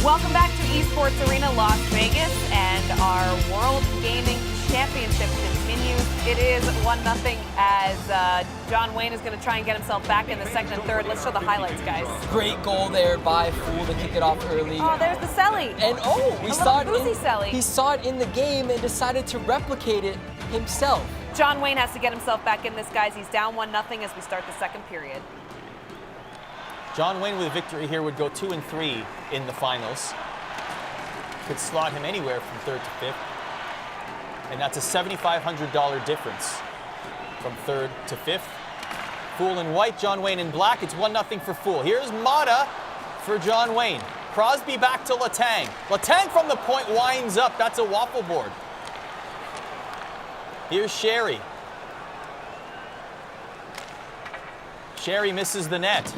Welcome back to Esports Arena Las Vegas, and our World Gaming Championship continues. It is 1-0 as John Wayne is going to try and get himself back in the second and third. Let's show the highlights, guys. Great goal there by Fool to kick it off early. Oh, there's the Selly. And we saw it. He saw it in the game and decided to replicate it himself. John Wayne has to get himself back in this, guys. He's down 1-0 as we start the second period. John Wayne with a victory here would go 2-3 in the finals. Could slot him anywhere from third to fifth. And that's a $7,500 difference from third to fifth. Fool in white, John Wayne in black. It's 1-0 for Fool. Here's Mata for John Wayne. Crosby back to Letang. Letang from the point winds up. That's a waffle board. Here's Sherry. Sherry misses the net.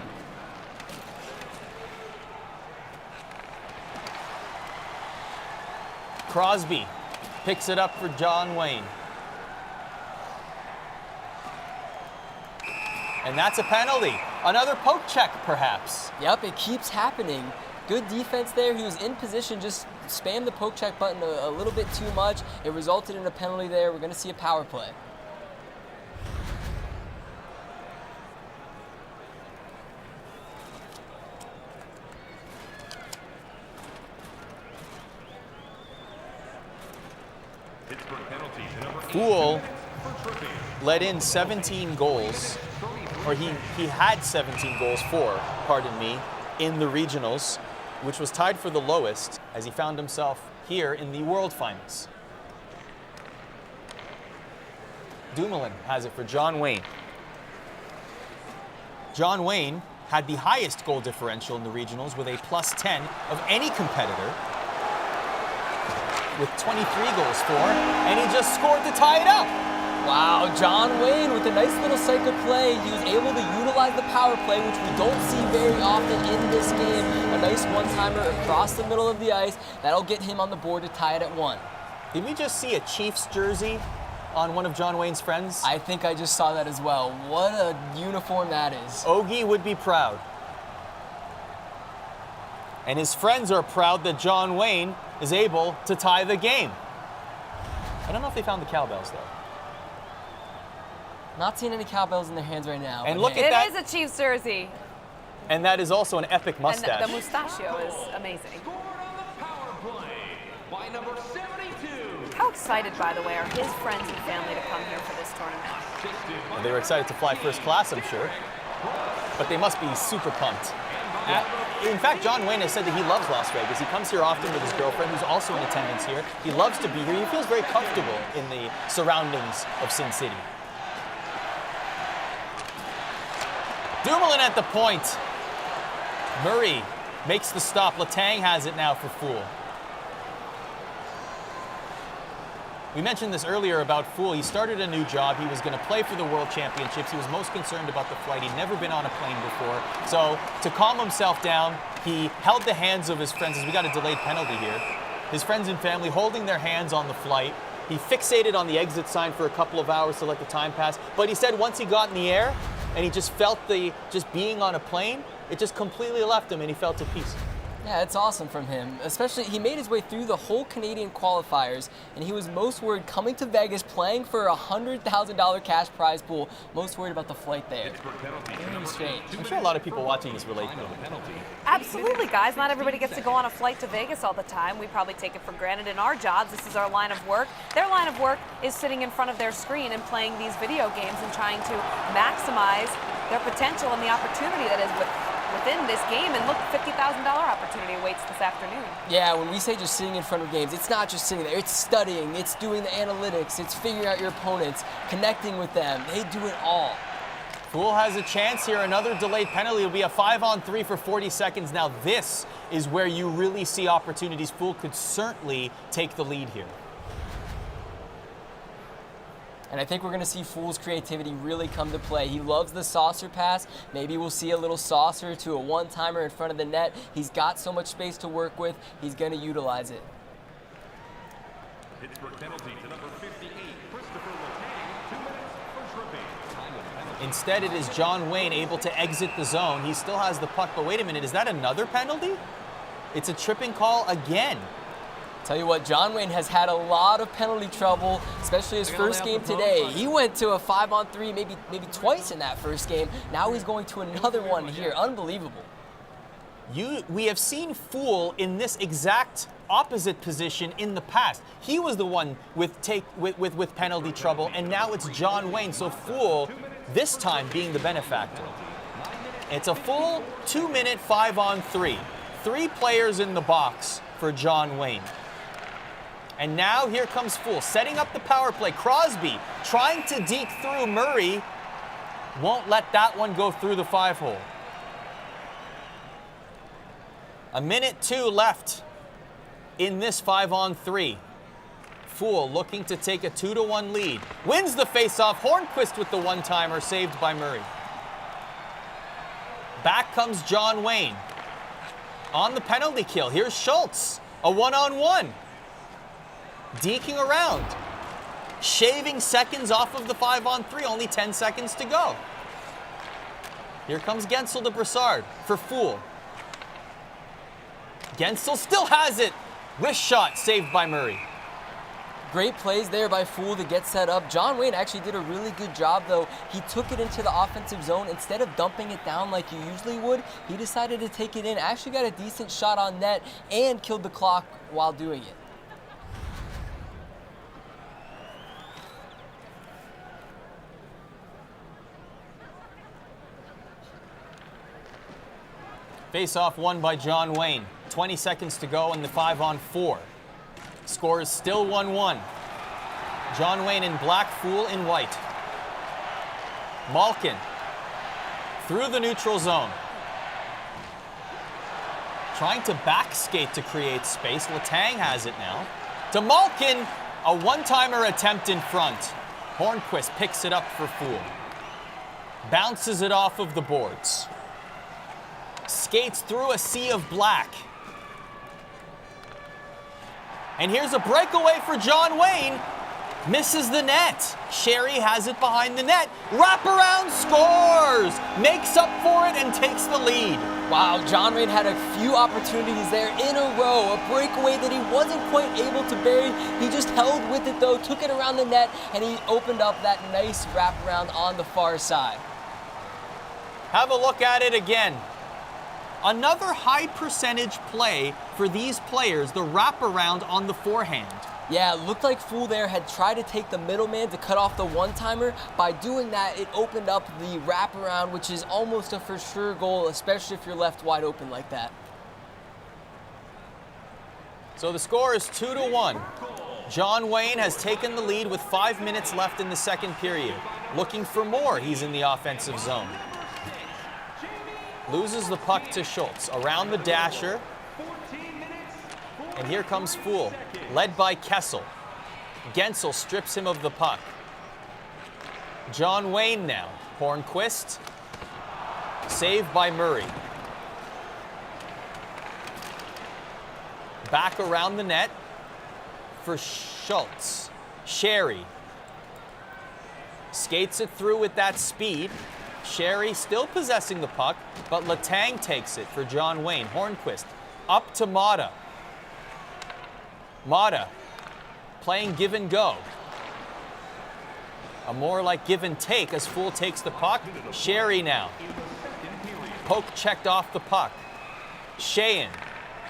Crosby picks it up for John Wayne. And that's a penalty. Another poke check, perhaps. Yep, it keeps happening. Good defense there. He was in position, just spammed the poke check button a little bit too much. It resulted in a penalty there. We're going to see a power play. Fool let in 17 goals, or he had 17 goals pardon me, in the regionals, which was tied for the lowest as he found himself here in the World Finals. Dumoulin has it for John Wayne. John Wayne had the highest goal differential in the regionals with a +10 of any competitor, with 23 goals for, and he just scored to tie it up. Wow, John Wayne with a nice little cycle play. He was able to utilize the power play, which we don't see very often in this game. A nice one-timer across the middle of the ice. That'll get him on the board to tie it at 1. Did we just see a Chiefs jersey on one of John Wayne's friends? I think I just saw that as well. What a uniform that is. Ogie would be proud. And his friends are proud that John Wayne is able to tie the game. I don't know if they found the cowbells, though. Not seeing any cowbells in their hands right now. And look at that. It is a Chiefs jersey. And that is also an epic mustache. And the mustachio is amazing. How excited, by the way, are his friends and family to come here for this tournament? Well, they were excited to fly first class, I'm sure. But they must be super pumped. Yeah. In fact, John Wayne has said that he loves Las Vegas. He comes here often with his girlfriend, who's also in attendance here. He loves to be here. He feels very comfortable in the surroundings of Sin City. Dumoulin at the point. Murray makes the stop. Letang has it now for Fool. We mentioned this earlier about Fool. He started a new job. He was going to play for the World Championships. He was most concerned about the flight. He'd never been on a plane before. So to calm himself down, he held the hands of his friends, as we got a delayed penalty here. His friends and family holding their hands on the flight. He fixated on the exit sign for a couple of hours to let the time pass. But he said once he got in the air and he just felt just being on a plane, it just completely left him and he felt at peace. Yeah, it's awesome from him. Especially, he made his way through the whole Canadian qualifiers, and he was most worried coming to Vegas, playing for a $100,000 cash prize pool. Most worried about the flight there. Very strange. I'm sure a lot of people watching this relate to it. Absolutely, guys. Not everybody gets to go on a flight to Vegas all the time. We probably take it for granted in our jobs. This is our line of work. Their line of work is sitting in front of their screen and playing these video games and trying to maximize their potential and the opportunity that is within this game. And look, $50,000 opportunity awaits this afternoon. Yeah, when we say just sitting in front of games, it's not just sitting there. It's studying, it's doing the analytics, it's figuring out your opponents, connecting with them. They do it all. Fool has a chance here. Another delayed penalty. It'll be a 5-on-3 for 40 seconds. Now this is where you really see opportunities. Fool could certainly take the lead here. And I think we're going to see Fool's creativity really come to play. He loves the saucer pass. Maybe we'll see a little saucer to a one-timer in front of the net. He's got so much space to work with. He's going to utilize it. Pittsburgh penalty to number 58, Christopher Letang, 2 minutes, first repeat. Instead, it is John Wayne able to exit the zone. He still has the puck, but wait a minute, is that another penalty? It's a tripping call again. Tell you what, John Wayne has had a lot of penalty trouble, especially his first game today. He went to a 5-on-3 maybe twice in that first game. Now he's going to another one here. Unbelievable. We have seen Fool in this exact opposite position in the past. He was the one with penalty trouble, and now it's John Wayne. So Fool, this time being the benefactor. It's a full 2-minute 5-on-3. 3 players in the box for John Wayne. And now here comes Fool, setting up the power play. Crosby trying to deke through. Murray won't let that one go through the 5-hole. 1:02 left in this 5-on-3. Fool looking to take a 2-1 lead. Wins the faceoff. Hornquist with the one-timer, saved by Murray. Back comes John Wayne on the penalty kill. Here's Schultz, a 1-on-1. Deking around, shaving seconds off of the 5-on-3, only 10 seconds to go. Here comes Gensel to Brassard for Fool. Gensel still has it. Wrist shot saved by Murray. Great plays there by Fool to get set up. John Wayne actually did a really good job, though. He took it into the offensive zone. Instead of dumping it down like you usually would, he decided to take it in. Actually got a decent shot on net and killed the clock while doing it. Face-off won by John Wayne. 20 seconds to go in the 5-on-4. Score is still 1-1. John Wayne in black, Fool in white. Malkin through the neutral zone. Trying to back skate to create space. Letang has it now. To Malkin, a one-timer attempt in front. Hornquist picks it up for Fool. Bounces it off of the boards. Skates through a sea of black. And here's a breakaway for John Wayne. Misses the net. Sherry has it behind the net. Wraparound scores! Makes up for it and takes the lead. Wow, John Wayne had a few opportunities there in a row. A breakaway that he wasn't quite able to bury. He just held with it though, took it around the net, and he opened up that nice wraparound on the far side. Have a look at it again. Another high percentage play for these players, the wraparound on the forehand. Yeah, it looked like Fool there had tried to take the middleman to cut off the one-timer. By doing that, it opened up the wraparound, which is almost a for sure goal, especially if you're left wide open like that. So the score is 2-1. John Wayne has taken the lead with 5 minutes left in the second period. Looking for more, he's in the offensive zone. Loses the puck to Schultz, around the dasher. And here comes Fool, led by Kessel. Gensel strips him of the puck. John Wayne now, Hornquist. Saved by Murray. Back around the net for Schultz. Sherry skates it through with that speed. Sherry still possessing the puck, but Letang takes it for John Wayne. Hornquist up to Mata. Mata playing give and go. A more like give and take as Fool takes the puck. Sherry now. Poke checked off the puck. Sheehan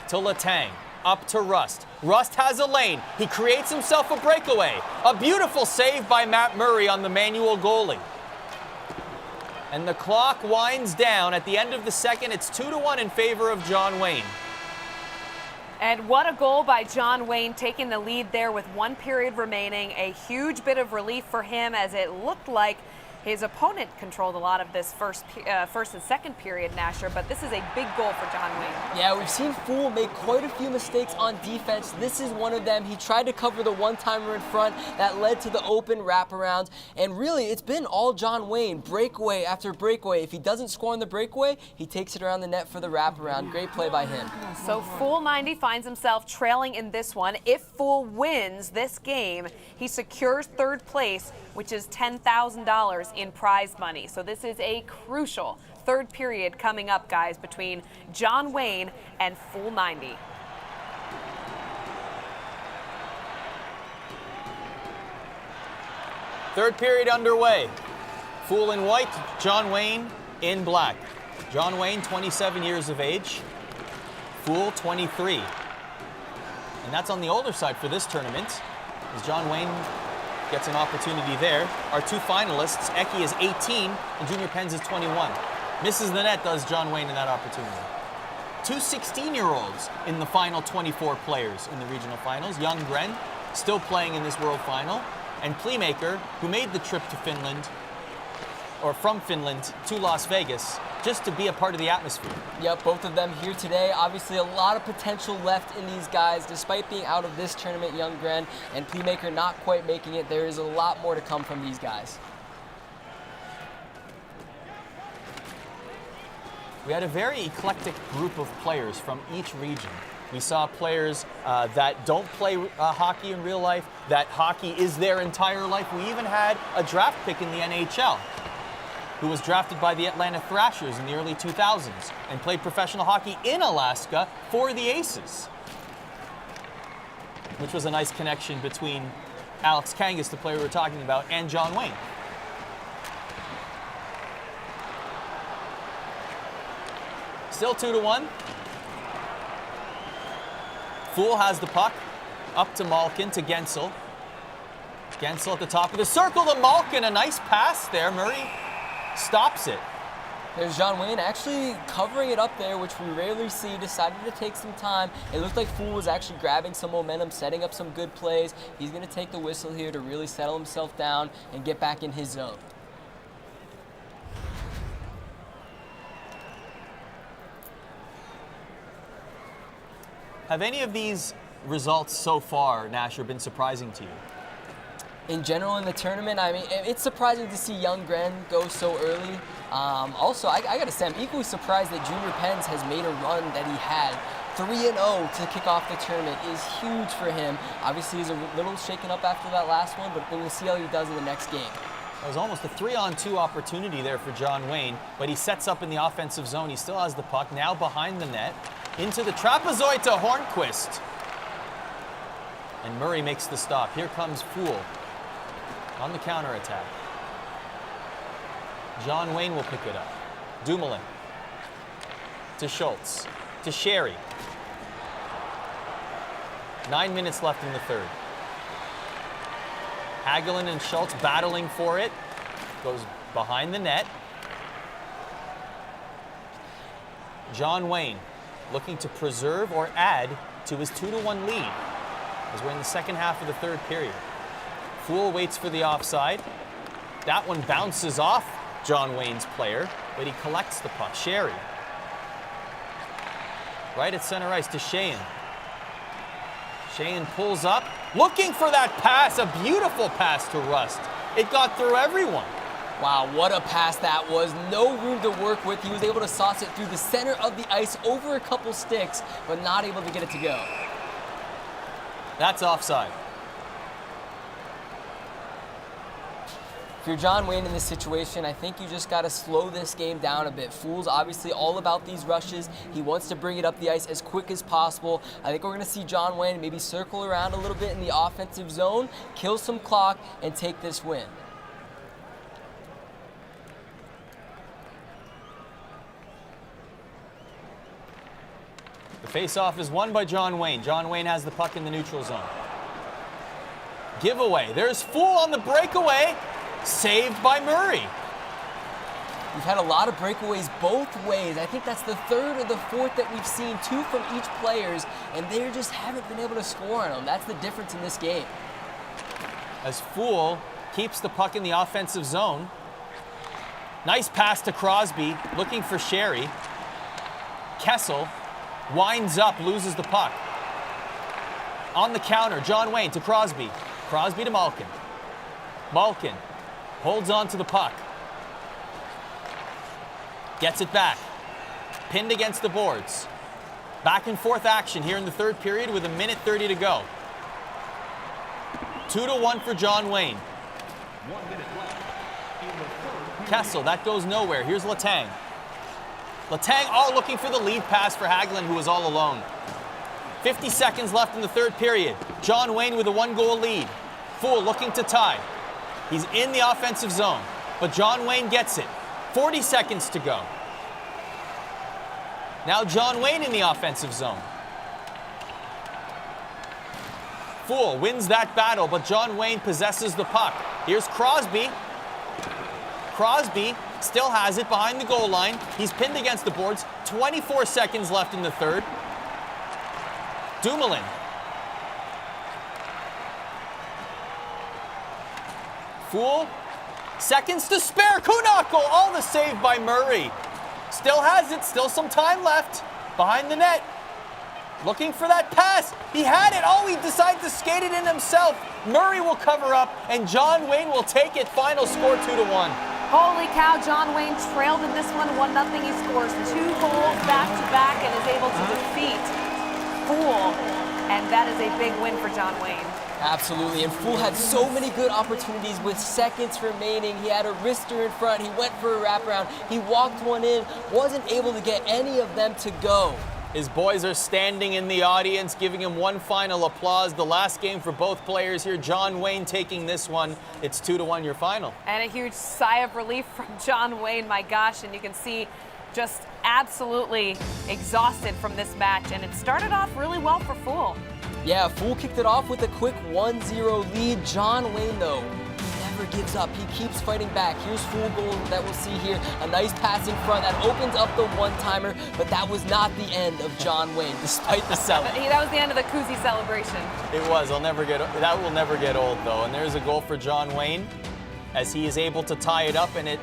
to Letang. Up to Rust. Rust has a lane. He creates himself a breakaway. A beautiful save by Matt Murray on the manual goalie. And the clock winds down. At the end of the second, it's 2-1 in favor of John Wayne. And what a goal by John Wayne, taking the lead there with 1 period remaining. A huge bit of relief for him, as it looked like his opponent controlled a lot of this first and second period, Nasher, but this is a big goal for John Wayne. Yeah, we've seen Fool make quite a few mistakes on defense. This is one of them. He tried to cover the one-timer in front. That led to the open wraparound. And really, it's been all John Wayne, breakaway after breakaway. If he doesn't score on the breakaway, he takes it around the net for the wraparound. Great play by him. So Fool 90 finds himself trailing in this one. If Fool wins this game, he secures third place, which is $10,000 in prize money. So this is a crucial third period coming up, guys, between John Wayne and Fool 90. Third period underway. Fool in white, John Wayne in black. John Wayne, 27 years of age. Fool, 23. And that's on the older side for this tournament, as John Wayne gets an opportunity there. Our two finalists, Eki is 18 and Junior Pens is 21. Misses the net, does John Wayne in that opportunity. Two 16-year-olds in the final 24 players in the regional finals. Young Gren, still playing in this world final. And Playmaker, who made the trip to Finland, or from Finland to Las Vegas, just to be a part of the atmosphere. Yep, both of them here today. Obviously a lot of potential left in these guys. Despite being out of this tournament, Young Gren and Playmaker not quite making it, there is a lot more to come from these guys. We had a very eclectic group of players from each region. We saw players that don't play hockey in real life, that hockey is their entire life. We even had a draft pick in the NHL who was drafted by the Atlanta Thrashers in the early 2000s and played professional hockey in Alaska for the Aces, which was a nice connection between Alex Kangas, the player we were talking about, and John Wayne. Still 2-1. Fool has the puck, up to Malkin, to Gensel. Gensel at the top of the circle to Malkin, a nice pass there. Murray stops it. There's John Wayne actually covering it up there, which we rarely see. Decided to take some time. It looked like Fool was actually grabbing some momentum, setting up some good plays. He's going to take the whistle here to really settle himself down and get back in his zone. Have any of these results so far, Nasher, been surprising to you? In general, in the tournament, I mean, it's surprising to see Young Gren go so early. Also, I got to say, I'm equally surprised that Junior Pens has made a run that he had. 3-0 to kick off the tournament is huge for him. Obviously, he's a little shaken up after that last one, but we'll see how he does in the next game. It was almost a 3-on-2 opportunity there for John Wayne, but he sets up in the offensive zone. He still has the puck, now behind the net. Into the trapezoid to Hornquist. And Murray makes the stop. Here comes Fool on the counterattack. John Wayne will pick it up. Dumoulin to Schultz, to Sherry. 9 minutes left in the third. Hagelin and Schultz battling for it. Goes behind the net. John Wayne looking to preserve or add to his 2-1 lead as we're in the second half of the third period. Fool waits for the offside. That one bounces off John Wayne's player, but he collects the puck. Sherry. Right at center ice to Sheehan. Sheehan pulls up, looking for that pass, a beautiful pass to Rust. It got through everyone. Wow, what a pass that was. No room to work with. He was able to sauce it through the center of the ice over a couple sticks, but not able to get it to go. That's offside. If you're John Wayne in this situation, I think you just got to slow this game down a bit. Fool's obviously all about these rushes. He wants to bring it up the ice as quick as possible. I think we're going to see John Wayne maybe circle around a little bit in the offensive zone, kill some clock, and take this win. The face-off is won by John Wayne. John Wayne has the puck in the neutral zone. Giveaway. There's Fool on the breakaway. Saved by Murray. We've had a lot of breakaways both ways. I think that's the third or the fourth that we've seen, 2 from each players, and they just haven't been able to score on them. That's the difference in this game. As Fool keeps the puck in the offensive zone. Nice pass to Crosby, looking for Sherry. Kessel winds up, loses the puck. On the counter, John Wayne to Crosby. Crosby to Malkin. Malkin holds on to the puck. Gets it back. Pinned against the boards. Back and forth action here in the third period with 1:30 to go. 2-1 for John Wayne. 1 minute left in the third period. Kessel, that goes nowhere. Here's Letang. Letang all looking for the lead pass for Hagelin, who was all alone. 50 seconds left in the third period. John Wayne with a 1-goal lead. Fool looking to tie. He's in the offensive zone, but John Wayne gets it. 40 seconds to go. Now John Wayne in the offensive zone. Fool wins that battle, but John Wayne possesses the puck. Here's Crosby. Crosby still has it behind the goal line. He's pinned against the boards. 24 seconds left in the third. Dumoulin. Fool. Seconds to spare. Kunako. All the save by Murray. Still has it. Still some time left. Behind the net. Looking for that pass. He had it. Oh, he decided to skate it in himself. Murray will cover up, and John Wayne will take it. Final score 2-1. Holy cow, John Wayne trailed in this one 1-0. He scores 2 goals back-to-back and is able to defeat Fool. And that is a big win for John Wayne. Absolutely, and Fool had so many good opportunities with seconds remaining. He had a wrister in front. He went for a wraparound. He walked one in, wasn't able to get any of them to go. His boys are standing in the audience, giving him one final applause. The last game for both players here. John Wayne taking this one. It's 2-1 your final. And a huge sigh of relief from John Wayne, my gosh. And you can see just absolutely exhausted from this match. And it started off really well for Fool. Yeah, Fool kicked it off with a quick 1-0 lead. John Wayne, though, he never gives up. He keeps fighting back. Here's Fool goal that we'll see here. A nice pass in front that opens up the one-timer, but that was not the end of John Wayne, despite the celebration. That was the end of the koozie celebration. It was. That will never get old, though. And there's a goal for John Wayne as he is able to tie it up, and it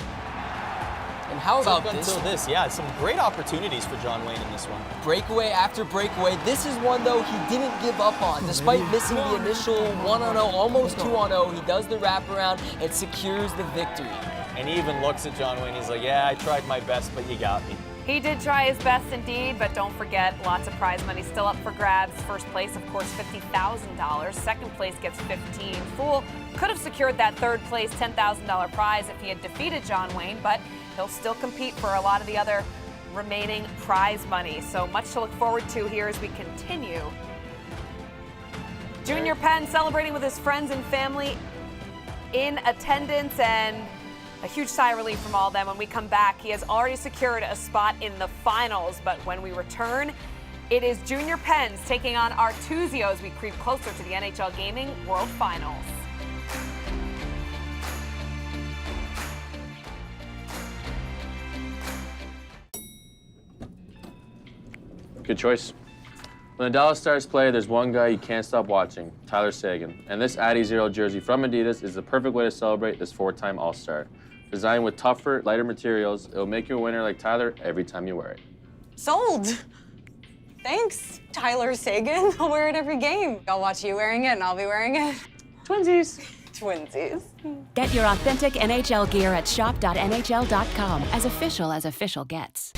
And how about until this? Yeah, some great opportunities for John Wayne in this one. Breakaway after breakaway. This is one, though, he didn't give up on. Despite missing the initial 1-0, almost 2-0, he does the wraparound and secures the victory. And he even looks at John Wayne. He's like, yeah, I tried my best, but you got me. He did try his best indeed, but don't forget, lots of prize money still up for grabs. First place, of course, $50,000. Second place gets $15,000. Fool could have secured that third place $10,000 prize if he had defeated John Wayne, but he'll still compete for a lot of the other remaining prize money. So much to look forward to here as we continue. Junior Penn celebrating with his friends and family in attendance, and a huge sigh of relief from all of them. When we come back, he has already secured a spot in the finals, but when we return, it is Junior Penn's taking on Artuzio as we creep closer to the NHL Gaming World Finals. Good choice. When the Dallas Stars play, there's one guy you can't stop watching, Tyler Seguin. And this Addy Zero jersey from Adidas is the perfect way to celebrate this 4-time All-Star. Designed with tougher, lighter materials, it'll make you a winner like Tyler every time you wear it. Sold. Thanks, Tyler Seguin. I'll wear it every game. I'll watch you wearing it, and I'll be wearing it. Twinsies. Twinsies. Get your authentic NHL gear at shop.nhl.com, as official gets.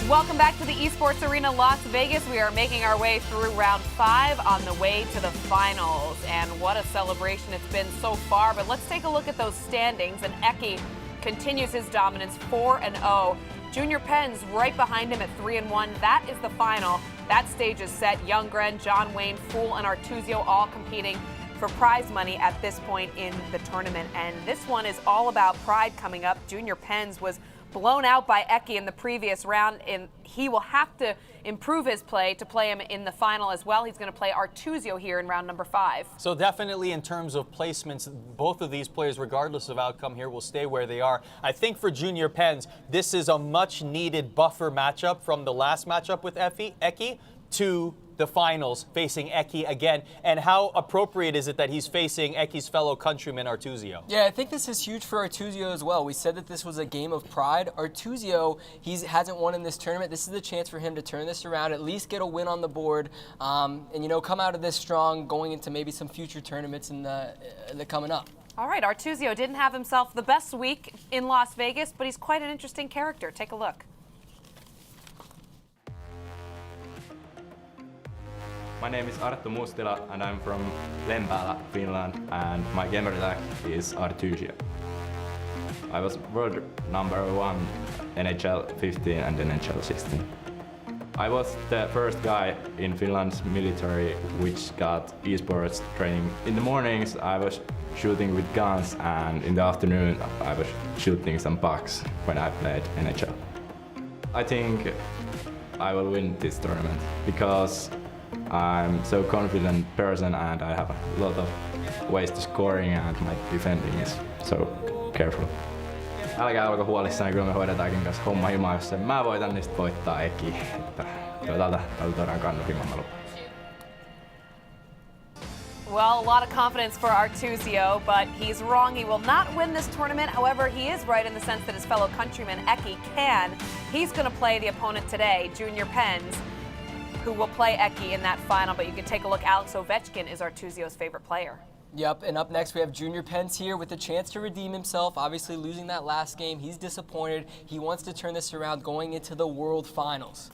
Welcome back to the Esports Arena Las Vegas. We are making our way through round 5 on the way to the finals. And what a celebration it's been so far. But let's take a look at those standings. And Eki continues his dominance, 4-0. Junior Penn's right behind him at 3-1. That is the final. That stage is set. Younggren, John Wayne, Fool, and Artuzio all competing for prize money at this point in the tournament. And this one is all about pride coming up. Junior Penn's was blown out by Eki in the previous round, and he will have to improve his play to play him in the final as well. He's going to play Artuzio here in round number 5. So definitely in terms of placements, both of these players, regardless of outcome here, will stay where they are. I think for Junior Penn's, this is a much-needed buffer matchup from the last matchup with Eki to the finals, facing Eki again. And how appropriate is it that he's facing Eki's fellow countryman, Artuzio? Yeah, I think this is huge for Artuzio as well. We said that this was a game of pride. Artuzio, he hasn't won in this tournament. This is the chance for him to turn this around, at least get a win on the board, and, you know, come out of this strong going into maybe some future tournaments in the coming up. All right, Artuzio didn't have himself the best week in Las Vegas, but he's quite an interesting character. Take a look. My name is Arttu Mustila and I'm from Lempäälä, Finland, and my gamer tag is Artuzio. I was world #1 NHL 15 and NHL 16. I was the first guy in Finland's military which got esports training. In the mornings I was shooting with guns, and in the afternoon I was shooting some pucks when I played NHL. I think I will win this tournament because I'm so confident person and I have a lot of ways to scoring and my defending is so careful. Älkää olko huolissaan, kyllä me hoidetaan Ekin kanssa homma himaa, jos mä voitan, niin sit voittaa Eki. Tältä todetaan kannufimman mä lupaan. Well, a lot of confidence for Artuzio, but he's wrong. He will not win this tournament. However, he is right in the sense that his fellow countryman Eki can. He's going to play the opponent today, Junior Pens, who will play Eki in that final. But you can take a look. Alex Ovechkin is Artuzio's favorite player. Yep, and up next we have Junior Pens here with a chance to redeem himself. Obviously losing that last game, he's disappointed. He wants to turn this around going into the World Finals.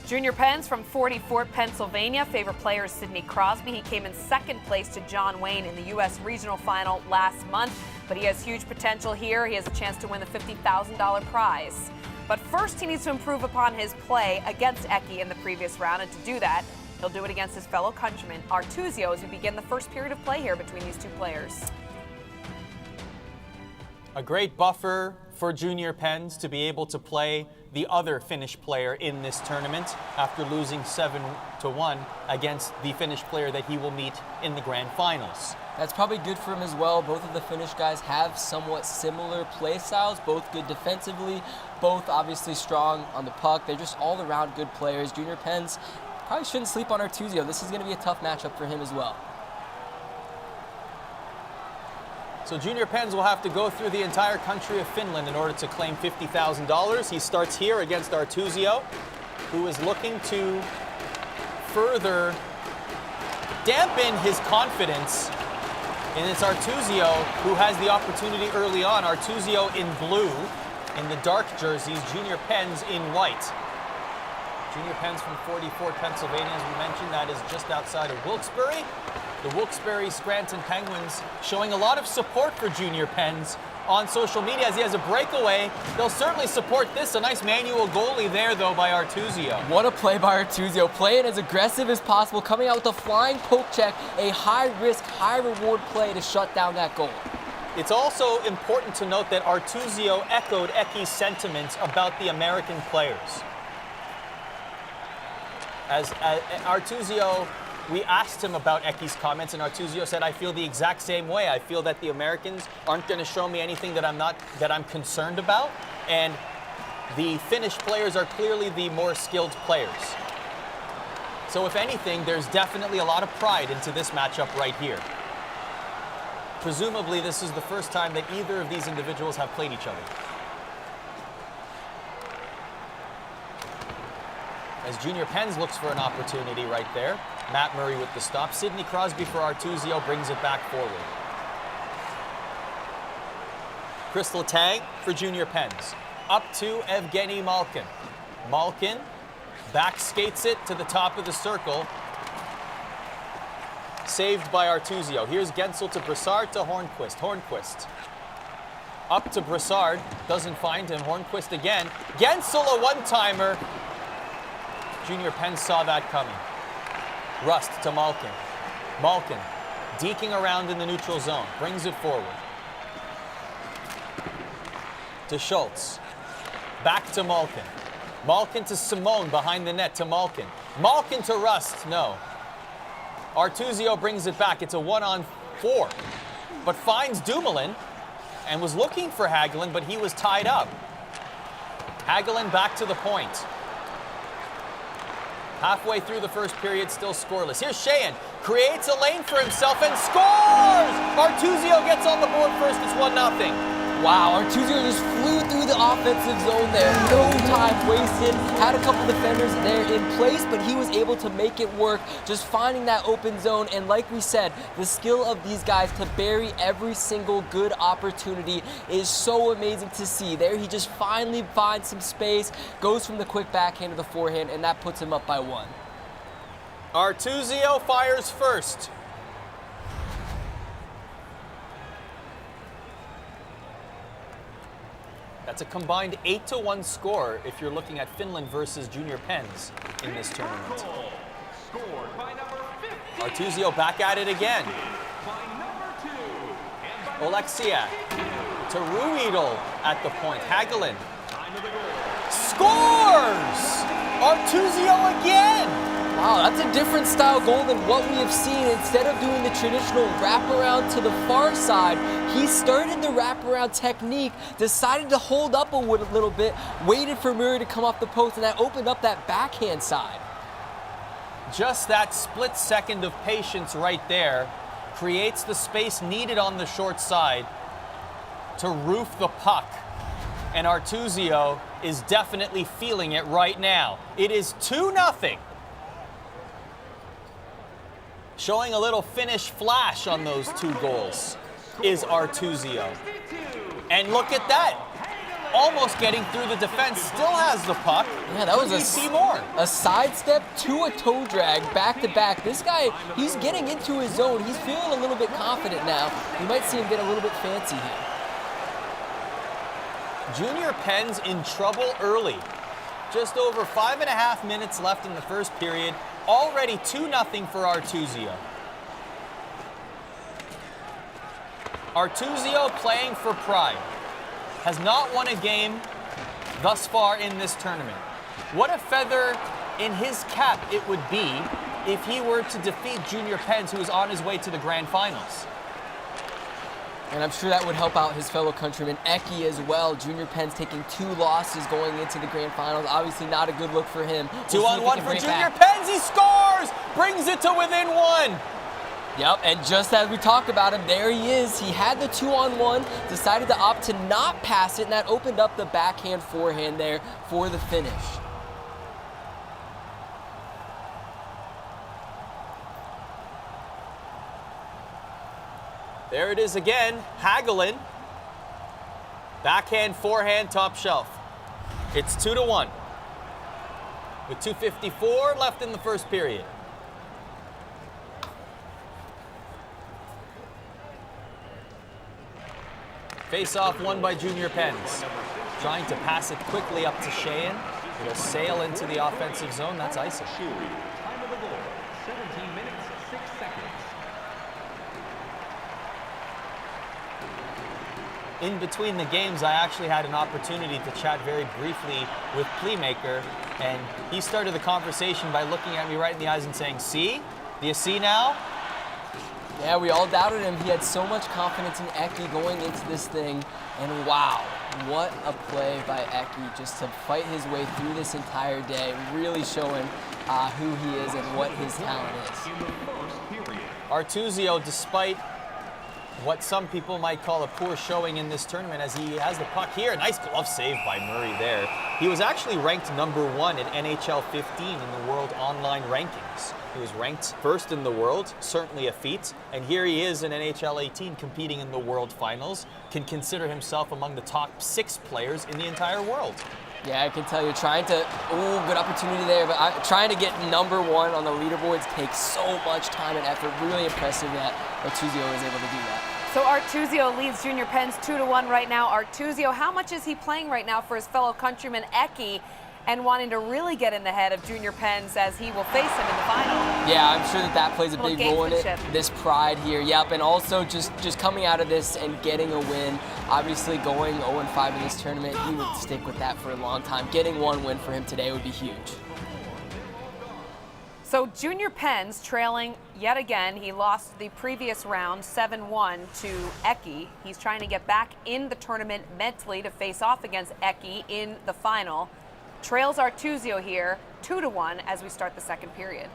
Junior Pens from 44, Pennsylvania. Favorite player is Sidney Crosby. He came in second place to John Wayne in the U.S. Regional Final last month, but he has huge potential here. He has a chance to win the $50,000 prize. But first, he needs to improve upon his play against Eki in the previous round, and to do that, he'll do it against his fellow countryman, Artuzio, as we begin the first period of play here between these two players. A great buffer for Junior Pens to be able to play the other Finnish player in this tournament after losing 7-1 against the Finnish player that he will meet in the grand finals. That's probably good for him as well. Both of the Finnish guys have somewhat similar play styles, both good defensively, both obviously strong on the puck. They're just all around good players. Junior Pens probably shouldn't sleep on Artuzio. This is going to be a tough matchup for him as well. So Junior Pens will have to go through the entire country of Finland in order to claim $50,000. He starts here against Artuzio, who is looking to further dampen his confidence. And it's Artuzio who has the opportunity early on. Artuzio in blue in the dark jerseys, Junior Pens in white. Junior Pens from 44, Pennsylvania, as we mentioned, that is just outside of Wilkes-Barre. The Wilkes-Barre Scranton Penguins showing a lot of support for Junior Pens on social media as he has a breakaway. They'll certainly support this. A nice manual goalie there, though, by Artuzio. What a play by Artuzio. Playing as aggressive as possible, coming out with a flying poke check, a high-risk, high-reward play to shut down that goal. It's also important to note that Artuzio echoed Eki's sentiments about the American players. As Artuzio, we asked him about Eki's comments, and Artuzio said, "I feel the exact same way. I feel that the Americans aren't going to show me anything that I'm concerned about, and the Finnish players are clearly the more skilled players." So if anything, there's definitely a lot of pride into this matchup right here. Presumably, this is the first time that either of these individuals have played each other. As Junior Pens looks for an opportunity right there. Matt Murray with the stop. Sidney Crosby for Artuzio brings it back forward. Crystal tag for Junior Pens. Up to Evgeny Malkin. Malkin back skates it to the top of the circle. Saved by Artuzio. Here's Gensel to Brassard to Hornquist. Hornquist up to Brassard. Doesn't find him. Hornquist again. Gensel a one-timer. Junior Pens saw that coming. Rust to Malkin. Malkin deking around in the neutral zone. Brings it forward. To Schultz. Back to Malkin. Malkin to Simone behind the net to Malkin. Malkin to Rust. No. Artuzio brings it back. It's a 1-on-4. But finds Dumoulin and was looking for Hagelin, but he was tied up. Hagelin back to the point. Halfway through the first period, still scoreless. Here's Sheahan, creates a lane for himself and scores! Artuzio gets on the board first, it's 1-0. Wow, Artuzio just flew through the offensive zone there. No time wasted. Had a couple defenders there in place, but he was able to make it work, just finding that open zone. And like we said, the skill of these guys to bury every single good opportunity is so amazing to see. There he just finally finds some space, goes from the quick backhand to the forehand, and that puts him up by 1. Artuzio fires first. That's a combined 8-1 score if you're looking at Finland versus Junior Pens in this tournament. Scored by number 15. Artuzio back at it again. By number 2. And by Oleksiak to Ruedel at the point. Hagelin time of the goal. scores! Artuzio again! Wow, that's a different style goal than what we have seen. Instead of doing the traditional wraparound to the far side, he started the wraparound technique, decided to hold up a little bit, waited for Murray to come off the post, and that opened up that backhand side. Just that split second of patience right there creates the space needed on the short side to roof the puck. And Artuzio is definitely feeling it right now. It is 2-0. Showing a little Finnish flash on those 2 goals is Artuzio. And look at that. Almost getting through the defense, still has the puck. Yeah, that was Could we see more. a sidestep to a toe drag back to back. This guy, he's getting into his zone. He's feeling a little bit confident now. You might see him get a little bit fancy here. Junior Pens in trouble early. Just over 5.5 minutes left in the first period. Already 2-0 for Artuzio. Artuzio playing for pride. Has not won a game thus far in this tournament. What a feather in his cap it would be if he were to defeat Junior Pens, who is on his way to the grand finals. And I'm sure that would help out his fellow countryman Eki as well. Junior Pens taking 2 losses going into the grand finals. Obviously not a good look for him. 2-on-1 for Junior Pens. He scores! Brings it to within 1. Yep, and just as we talked about him, there he is. He had the 2-on-1, decided to opt to not pass it, and that opened up the backhand forehand there for the finish. There it is again, Hagelin. Backhand, forehand, top shelf. It's 2-1. With 2:54 left in the first period. Face-off won by Junior Pens. Trying to pass it quickly up to Sheehan. It'll sail into the offensive zone. That's icing. Time of the goal. 17 minutes, 6 seconds. In between the games, I actually had an opportunity to chat very briefly with Playmaker, and he started the conversation by looking at me right in the eyes and saying, "See? Do you see now?" Yeah, we all doubted him. He had so much confidence in Eki going into this thing, and wow, what a play by Eki just to fight his way through this entire day, really showing who he is and what his talent is. In the first period. Artuzio, despite what some people might call a poor showing in this tournament, as he has the puck here. Nice glove save by Murray there. He was actually ranked #1 in NHL 15 in the world online rankings. He was ranked first in the world, certainly a feat. And here he is in NHL 18 competing in the world finals. Can consider himself among the top 6 players in the entire world. Yeah, I can tell you, good opportunity there, but trying to get #1 on the leaderboards takes so much time and effort. Really impressive that Artuzio is able to do that. So Artuzio leads Junior Pens 2-1 right now. Artuzio, how much is he playing right now for his fellow countryman Eki, and wanting to really get in the head of Junior Pens as he will face him in the final? Yeah, I'm sure that plays a Little big role in it. gamesmanship. This pride here, yep, and also just coming out of this and getting a win. Obviously going 0-5 in this tournament, he would stick with that for a long time. Getting 1 win for him today would be huge. So Junior Pens trailing yet again. He lost the previous round 7-1 to Eki. He's trying to get back in the tournament mentally to face off against Eki in the final. Trails Artuzio here 2-1 as we start the second period.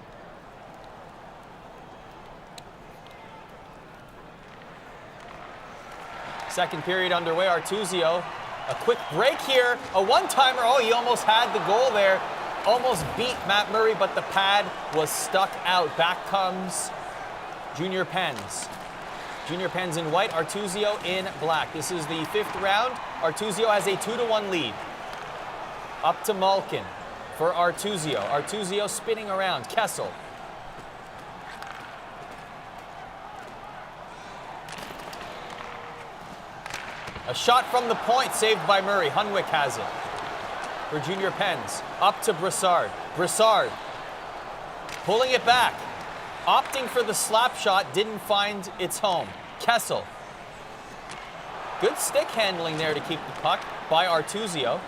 Second period underway. Artuzio, a quick break here. A one-timer. Oh, he almost had the goal there. Almost beat Matt Murray, but the pad was stuck out. Back comes Junior Pens. Junior Pens in white, Artuzio in black. This is the 5th round. Artuzio has a 2-1 lead. Up to Malkin for Artuzio. Artuzio spinning around. Kessel A shot from the point, saved by Murray. Hunwick has it for Junior Pens. Up to Brassard. Brassard pulling it back. Opting for the slap shot, didn't find its home. Kessel. Good stick handling there to keep the puck by Artuzio.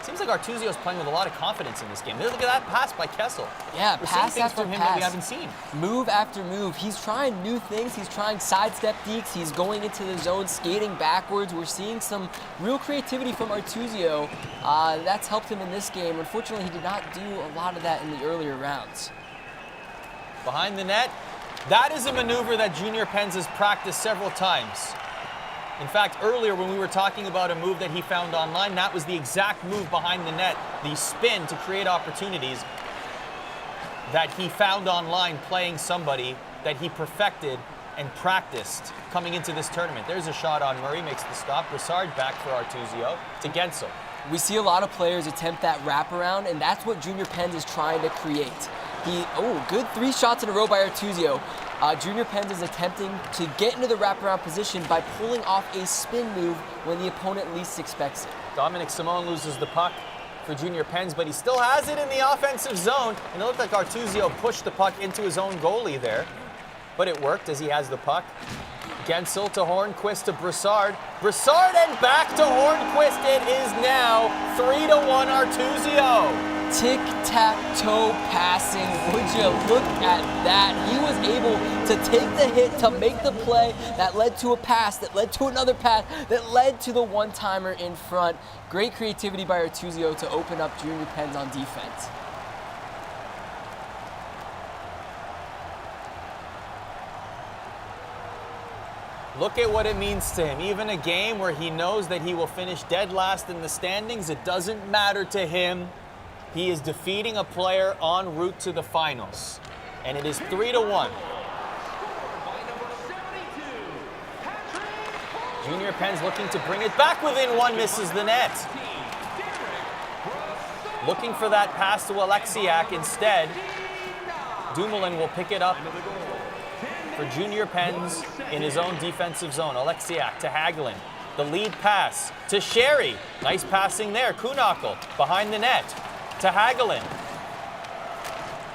Seems like Artuzio's playing with a lot of confidence in this game. Look at that pass by Kessel. Yeah, We're pass seeing things after from him pass. that we haven't seen. Move after move. He's trying new things. He's trying sidestep dekes. He's going into the zone, skating backwards. We're seeing some real creativity from Artuzio. That's helped him in this game. Unfortunately, he did not do a lot of that in the earlier rounds. Behind the net. That is a maneuver that Junior Pens has practiced several times. In fact, earlier when we were talking about a move that he found online, that was the exact move behind the net, the spin to create opportunities that he found online playing somebody that he perfected and practiced coming into this tournament. There's a shot on Murray, makes the stop. Brassard back for Artuzio to Gensel. We see a lot of players attempt that wraparound, and that's what Junior Pens is trying to create. Good 3 shots in a row by Artuzio. Junior Pens is attempting to get into the wraparound position by pulling off a spin move when the opponent least expects it. Dominic Simone loses the puck for Junior Pens, but he still has it in the offensive zone. And it looked like Artuzio pushed the puck into his own goalie there. But it worked as he has the puck. Gensel to Hornquist to Brassard. Brassard and back to Hornquist. It is now 3-1 Artuzio. Tic-tac-toe passing. Would you look at that? He was able to take the hit, to make the play that led to a pass, that led to another pass, that led to the one-timer in front. Great creativity by Artuzio to open up Junior Pens on defense. Look at what it means to him. Even a game where he knows that he will finish dead last in the standings, it doesn't matter to him. He is defeating a player en route to the finals. And it is 3-1. Junior Pens looking to bring it back within 1, misses the net. Looking for that pass to Alexiak instead. Dumoulin will pick it up for Junior Pens in his own defensive zone. Alexiak to Hagelin. The lead pass to Sherry. Nice passing there. Kuhnackel behind the net to Hagelin.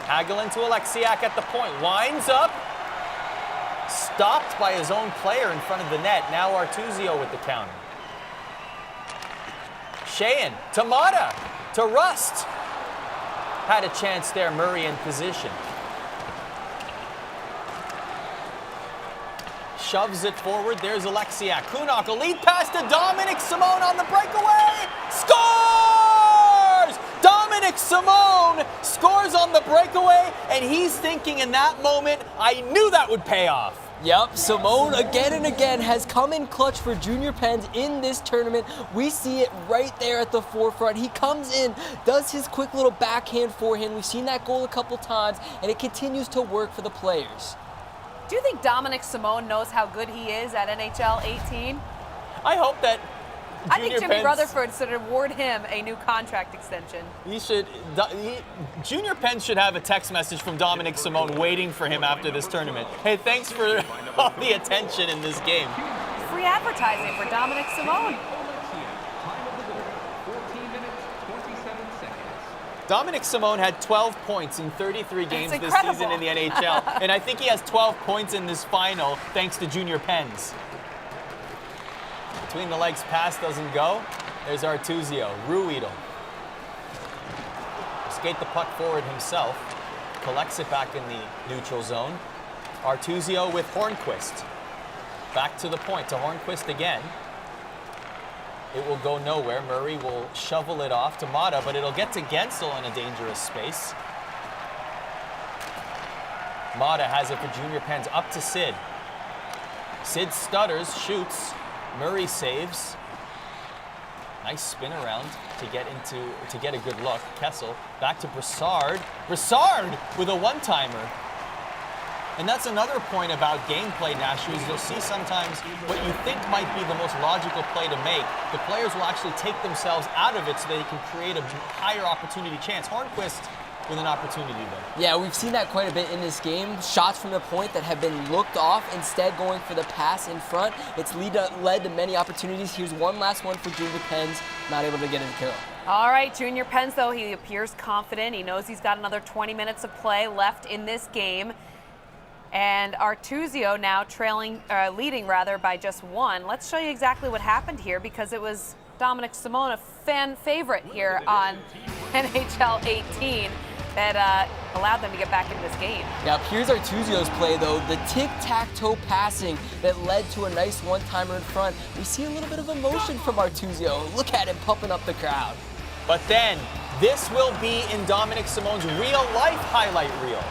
Hagelin to Alexiak at the point. Winds up. Stopped by his own player in front of the net. Now Artuzio with the counter. Sheehan to Mata. To Rust. Had a chance there. Murray in position. Shoves it forward. There's Alexiak. Kuhnackel, lead pass to Dominic Simone on the breakaway. Scores! Dominic Simone scores on the breakaway, and he's thinking in that moment, I knew that would pay off. Yep, Simone again and again has come in clutch for Junior Pens in this tournament. We see it right there at the forefront. He comes in, does his quick little backhand forehand. We've seen that goal a couple times, and it continues to work for the players. Do you think Dominic Simone knows how good he is at NHL 18? I hope that I think Jimmy Pens, Rutherford should award him a new contract extension. Junior Pens should have a text message from Dominic Simone waiting for him after this tournament. Hey, thanks for all the attention in this game. Free advertising for Dominic Simone. Dominic Simone had 12 points in 33 games this incredible. season in the NHL, and I think he has 12 points in this final thanks to Junior Pens. Between the legs pass doesn't go. There's Artuzio. Ruedel. Skate the puck forward himself. Collects it back in the neutral zone. Artuzio with Hornquist. Back to the point to Hornquist again. It will go nowhere. Murray will shovel it off to Mata, but it'll get to Gensel in a dangerous space. Mata has it for Junior Pens. Up to Sid. Sid stutters, shoots. Murray saves. Nice spin around to get a good look. Kessel back to Brassard. Brassard with a one-timer. And that's another point about gameplay, Nasher, is you'll see sometimes what you think might be the most logical play to make. The players will actually take themselves out of it so they can create a higher opportunity chance. Hornquist with an opportunity there. Yeah, we've seen that quite a bit in this game. Shots from the point that have been looked off, instead going for the pass in front. It's led to many opportunities. Here's one last one for Junior Pens, not able to get it to kill. All right, Junior Pens, though, he appears confident. He knows he's got another 20 minutes of play left in this game. And Artuzio now leading by just one. Let's show you exactly what happened here, because it was Dominic Simone, a fan favorite here on NHL 18, that allowed them to get back into this game. Now here's Artuzio's play though, the tic-tac-toe passing that led to a nice one-timer in front. We see a little bit of emotion from Artuzio. Look at him pumping up the crowd. But then, this will be in Dominic Simone's real-life highlight reel.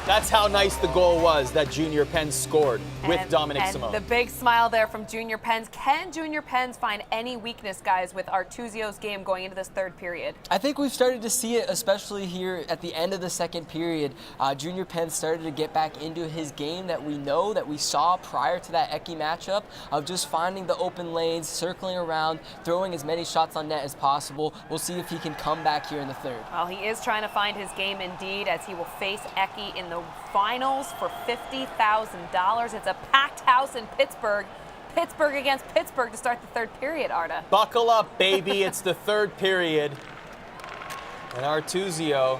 That's how nice the goal was that Junior Pens scored with Dominic Simone. The big smile there from Junior Pens. Can Junior Pens find any weakness, guys, with Artuzio's game going into this third period? I think we've started to see it, especially here at the end of the second period. Junior Pens started to get back into his game that we saw prior to that Eki matchup, of just finding the open lanes, circling around, throwing as many shots on net as possible. We'll see if he can come back here in the third. Well, he is trying to find his game indeed, as he will face Eki in the finals for $50,000. It's a packed house in Pittsburgh. Pittsburgh against Pittsburgh to start the third period, Arda. Buckle up, baby. It's the third period. And Artuzio,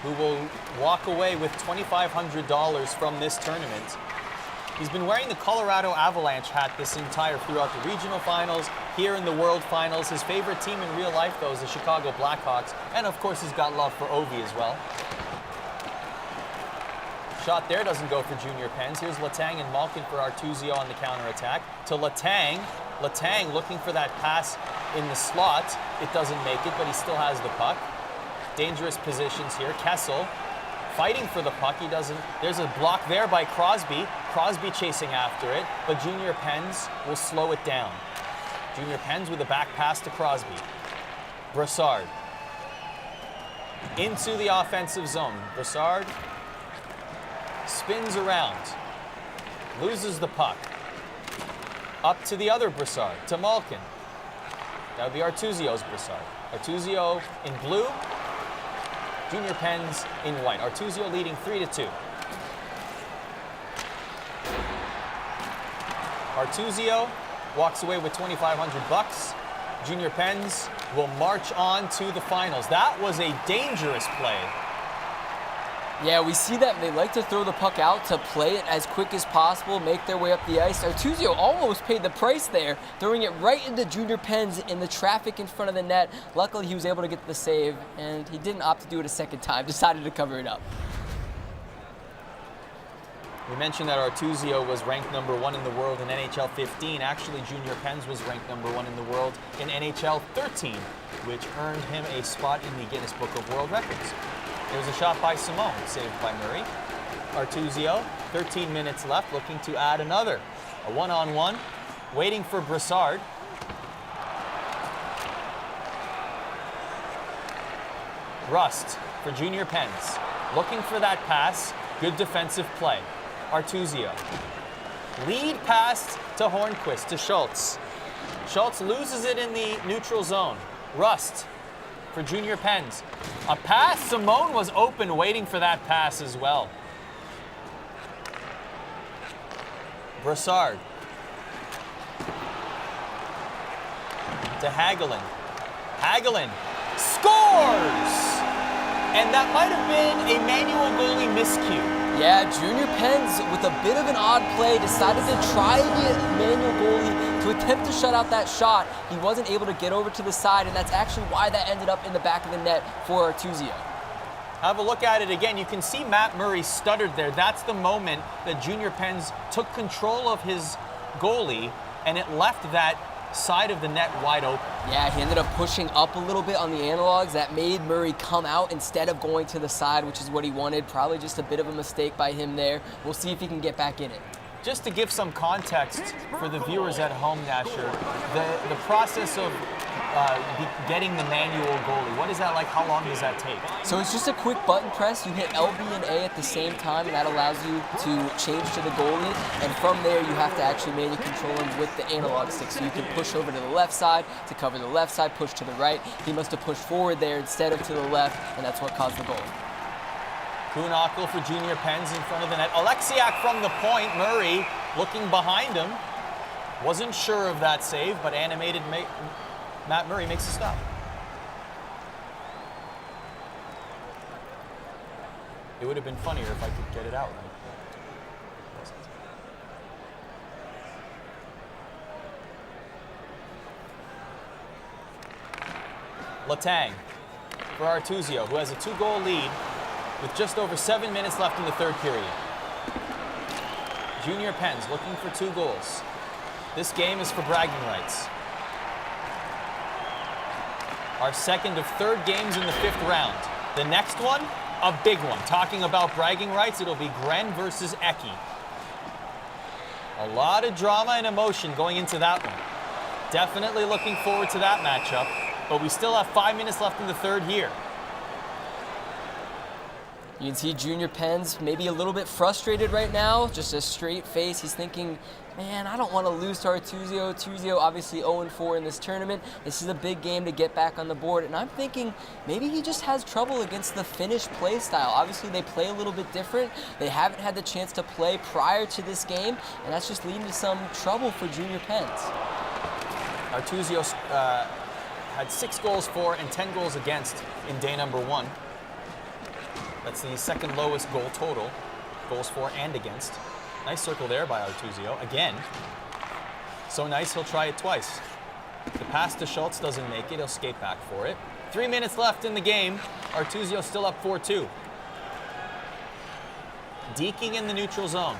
who will walk away with $2,500 from this tournament. He's been wearing the Colorado Avalanche hat throughout the regional finals, here in the World Finals. His favorite team in real life, though, is the Chicago Blackhawks. And, of course, he's got love for Ovi as well. Shot there doesn't go for Junior Pens. Here's Letang and Malkin for Artuzio on the counterattack. To Letang. Letang looking for that pass in the slot. It doesn't make it, but he still has the puck. Dangerous positions here. Kessel fighting for the puck. He doesn't. There's a block there by Crosby. Crosby chasing after it, but Junior Pens will slow it down. Junior Pens with a back pass to Crosby. Brassard into the offensive zone. Brassard spins around, loses the puck. Up to the other Brassard, to Malkin. That would be Artuzio's Brassard. Artuzio in blue, Junior Pens in white. Artuzio leading 3-2. Artuzio walks away with $2,500. Junior Pens will march on to the finals. That was a dangerous play. Yeah, we see that they like to throw the puck out to play it as quick as possible, make their way up the ice. Artuzio almost paid the price there, throwing it right into Junior Pens in the traffic in front of the net. Luckily, he was able to get the save, and he didn't opt to do it a second time, decided to cover it up. We mentioned that Artuzio was ranked #1 in the world in NHL 15. Actually, Junior Pens was ranked #1 in the world in NHL 13, which earned him a spot in the Guinness Book of World Records. There's a shot by Simone, saved by Murray. Artuzio, 13 minutes left, looking to add another. A one-on-one, waiting for Brassard. Rust for Junior Pens, looking for that pass. Good defensive play. Artuzio. Lead pass to Hornquist, to Schultz. Schultz loses it in the neutral zone. Rust for Junior Pens. A pass. Simone was open, waiting for that pass as well. Brassard. To Hagelin. Hagelin scores! And that might have been a manual goalie miscue. Yeah, Junior Pens, with a bit of an odd play, decided to try the manual goalie to attempt to shut out that shot. He wasn't able to get over to the side, and that's actually why that ended up in the back of the net for Artuzio. Have a look at it again. You can see Matt Murray stuttered there. That's the moment that Junior Pens took control of his goalie, and it left that side of the net wide open. Yeah, he ended up pushing up a little bit on the analogs. That made Murray come out instead of going to the side, which is what he wanted. Probably just a bit of a mistake by him there. We'll see if he can get back in it. Just to give some context for the viewers at home, Nasher, the process of getting the manual goalie, what is that like? How long does that take? So it's just a quick button press. You hit LB and A at the same time, and that allows you to change to the goalie. And from there, you have to actually manually control him with the analog stick. So you can push over to the left side to cover the left side, push to the right. He must have pushed forward there instead of to the left, and that's what caused the goal. Kuhnhackl for Junior Pens in front of the net. Alexiak from the point. Murray looking behind him. Wasn't sure of that save, but animated Matt Murray makes a stop. It would have been funnier if I could get it out, right? Letang for Artuzio, who has a 2-goal lead with just over 7 minutes left in the third period. Junior Pens looking for 2 goals. This game is for bragging rights. Our second of 3rd games in the 5th round. The next one, a big one. Talking about bragging rights, it'll be Gren versus Eki. A lot of drama and emotion going into that one. Definitely looking forward to that matchup, but we still have 5 minutes left in the 3rd here. You can see Junior Pens maybe a little bit frustrated right now, just a straight face. He's thinking, man, I don't want to lose to Artuzio. Artuzio obviously 0-4 in this tournament. This is a big game to get back on the board. And I'm thinking maybe he just has trouble against the Finnish play style. Obviously, they play a little bit different. They haven't had the chance to play prior to this game, and that's just leading to some trouble for Junior Pens. Artuzio had 6 goals for and 10 goals against in day number 1. That's the 2nd lowest goal total, goals for and against. Nice circle there by Artuzio, again. So nice, he'll try it twice. The pass to Schultz doesn't make it, he'll skate back for it. 3 minutes left in the game, Artuzio still up 4-2. Deking in the neutral zone.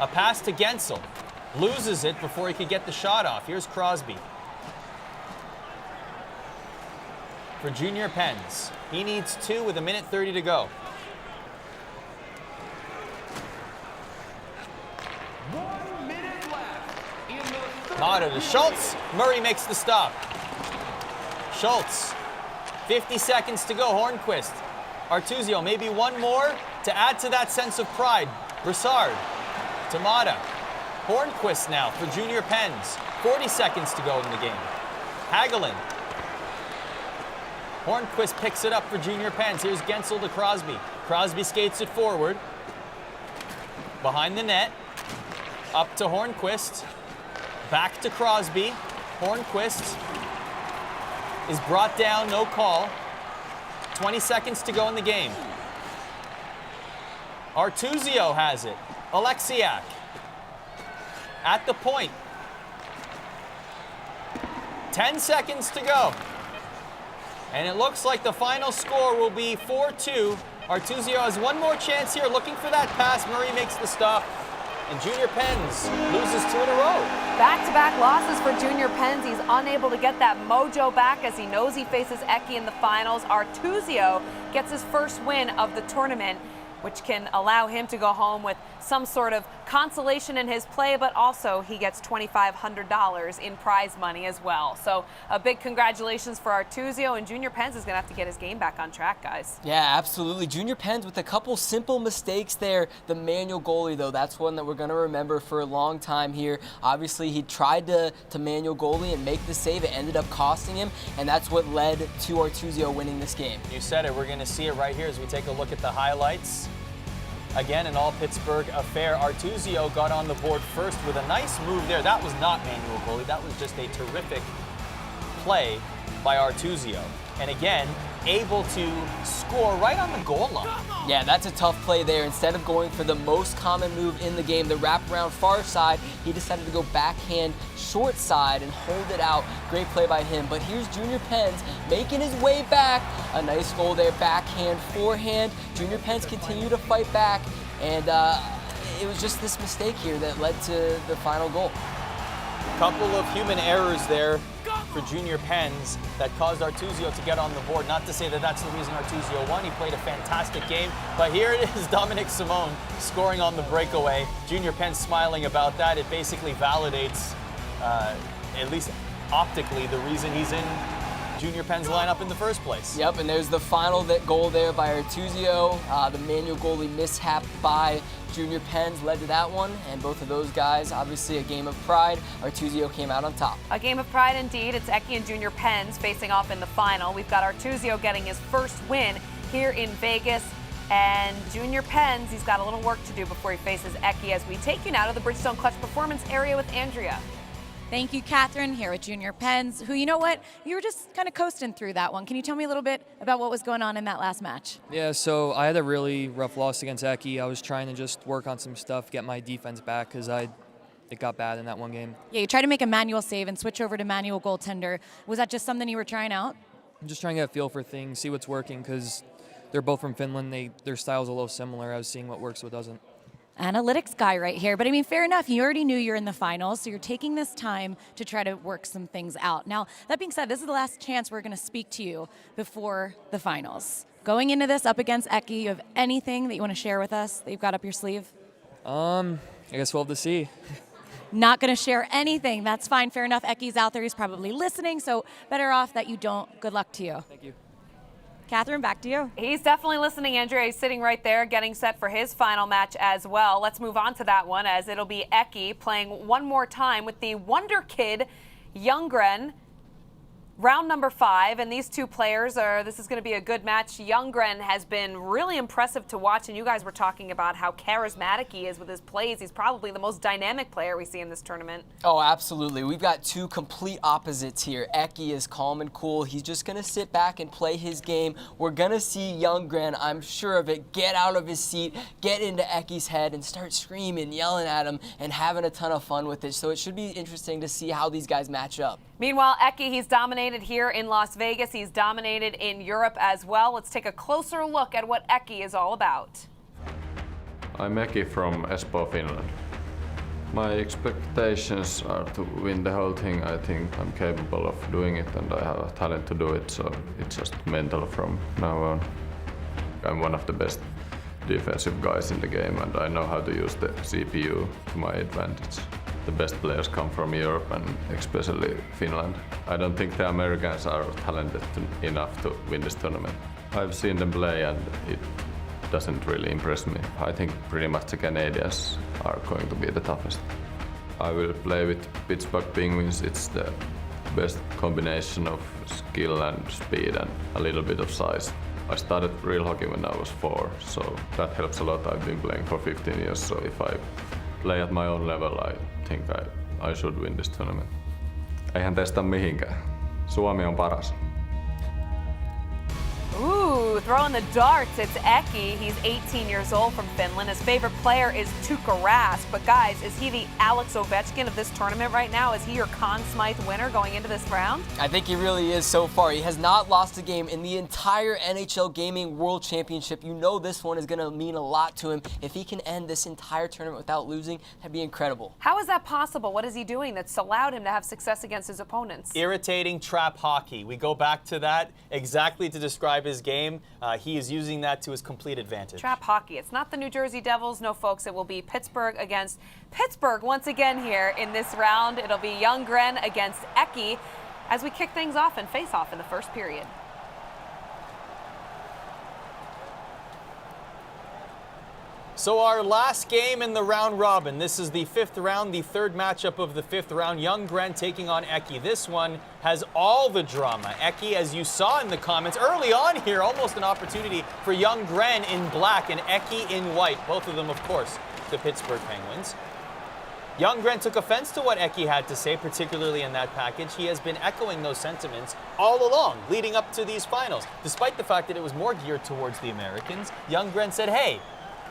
A pass to Gensel, loses it before he could get the shot off. Here's Crosby. For Junior Pens, he needs 2 with 1:30 to go. 1 minute left in the third. Mata to Schultz. Murray makes the stop. Schultz, 50 seconds to go. Hornquist. Artuzio, maybe one more to add to that sense of pride. Broussard to Mata. Hornquist now for Junior Pens. 40 seconds to go in the game. Hagelin. Hornquist picks it up for Junior Pens. Here's Gensel to Crosby. Crosby skates it forward. Behind the net. Up to Hornquist. Back to Crosby. Hornquist is brought down, no call. 20 seconds to go in the game. Artuzio has it. Alexiak at the point. 10 seconds to go. And it looks like the final score will be 4-2. Artuzio has one more chance here, looking for that pass. Murray makes the stop. And Junior Pens loses 2 in a row. Back-to-back losses for Junior Pens. He's unable to get that mojo back as he knows he faces Eki in the finals. Artuzio gets his first win of the tournament, which can allow him to go home with some sort of consolation in his play, but also he gets $2,500 in prize money as well. So a big congratulations for Artuzio, and Junior Pens is going to have to get his game back on track, guys. Yeah, absolutely. Junior Pens with a couple simple mistakes there. The manual goalie, though, that's one that we're going to remember for a long time here. Obviously, he tried to manual goalie and make the save. It ended up costing him, and that's what led to Artuzio winning this game. You said it. We're going to see it right here as we take a look at the highlights. Again, an all-Pittsburgh affair. Artuzio got on the board first with a nice move there. That was not manual goalie. That was just a terrific play by Artuzio. And again, able to score right on the goal line. Yeah, that's a tough play there. Instead of going for the most common move in the game, the wraparound far side, he decided to go backhand short side and hold it out. Great play by him. But here's Junior Pens making his way back. A nice goal there, backhand, forehand. Junior Pens continue to fight back, and it was just this mistake here that led to the final goal. Couple of human errors there for Junior Pens that caused Artuzio to get on the board. Not to say that that's the reason Artuzio won. He played a fantastic game. But here it is, Dominic Simone scoring on the breakaway. Junior Pens smiling about that. It basically validates, at least optically, the reason he's in Junior Pens lineup in the first place. Yep, and there's the final goal there by Artuzio. The manual goalie mishap by Junior Pens led to that one, and both of those guys, obviously a game of pride. Artuzio came out on top. A game of pride indeed. It's Eki and Junior Pens facing off in the final. We've got Artuzio getting his first win here in Vegas. And Junior Pens, he's got a little work to do before he faces Eki as we take you now to the Bridgestone Clutch Performance area with Andrea. Thank you, Catherine, here with Junior Pens, who, you know what, you were just kind of coasting through that one. Can you tell me a little bit about what was going on in that last match? Yeah, so I had a really rough loss against Eki. I was trying to just work on some stuff, get my defense back, because it got bad in that one game. Yeah, you tried to make a manual save and switch over to manual goaltender. Was that just something you were trying out? I'm just trying to get a feel for things, see what's working, because they're both from Finland. Their style's a little similar. I was seeing what works, what doesn't. Analytics guy right here. But I mean, fair enough. You already knew you're in the finals, so you're taking this time to try to work some things out. Now, that being said, this is the last chance we're going to speak to you before the finals. Going into this up against Eki, you have anything that you want to share with us that you've got up your sleeve? I guess we'll have to see. Not going to share anything. That's fine. Fair enough. Eki's out there. He's probably listening, so better off that you don't. Good luck to you. Thank you. Catherine, back to you. He's definitely listening, Andrea. He's sitting right there getting set for his final match as well. Let's move on to that one as it'll be Eki playing one more time with the Wonder Kid, Ljunggren. Round number 5, and these two players this is going to be a good match. Ljunggren has been really impressive to watch, and you guys were talking about how charismatic he is with his plays. He's probably the most dynamic player we see in this tournament. Oh, absolutely. We've got two complete opposites here. Eki is calm and cool. He's just going to sit back and play his game. We're going to see Ljunggren, I'm sure of it, get out of his seat, get into Eki's head, and start screaming, yelling at him, and having a ton of fun with it. So it should be interesting to see how these guys match up. Meanwhile, Eki, he's dominated here in Las Vegas. He's dominated in Europe as well. Let's take a closer look at what Eki is all about. I'm Eki from Espoo, Finland. My expectations are to win the whole thing. I think I'm capable of doing it and I have a talent to do it, so it's just mental from now on. I'm one of the best defensive guys in the game and I know how to use the CPU to my advantage. The best players come from Europe and especially Finland. I don't think the Americans are talented enough to win this tournament. I've seen them play and it doesn't really impress me. I think pretty much the Canadians are going to be the toughest. I will play with Pittsburgh Penguins. It's the best combination of skill and speed and a little bit of size. I started real hockey when I was 4, so that helps a lot. I've been playing for 15 years, so if I play at my own level, I think I should win this tournament. Eihän tästä mihinkään. Suomi on paras. Ooh, throwing the darts, it's Eki. He's 18 years old from Finland. His favorite player is Tuukka Rask. But guys, is he the Alex Ovechkin of this tournament right now? Is he your Conn Smythe winner going into this round? I think he really is so far. He has not lost a game in the entire NHL Gaming World Championship. You know this one is going to mean a lot to him. If he can end this entire tournament without losing, that'd be incredible. How is that possible? What is he doing that's allowed him to have success against his opponents? Irritating trap hockey. We go back to that exactly to describe his game. He is using that to his complete advantage. Trap hockey. It's not the New Jersey Devils. No, folks. It will be Pittsburgh against Pittsburgh once again here in this round. It'll be Ljunggren against Eki as we kick things off and face off in the first period. So our last game in the round robin. This is the 5th round, the 3rd matchup of the 5th round. Ljunggren taking on Eki. This one has all the drama. Eki, as you saw in the comments early on here, almost an opportunity for Ljunggren in black and Eki in white. Both of them, of course, the Pittsburgh Penguins. Ljunggren took offense to what Eki had to say, particularly in that package. He has been echoing those sentiments all along, leading up to these finals. Despite the fact that it was more geared towards the Americans, Ljunggren said, hey,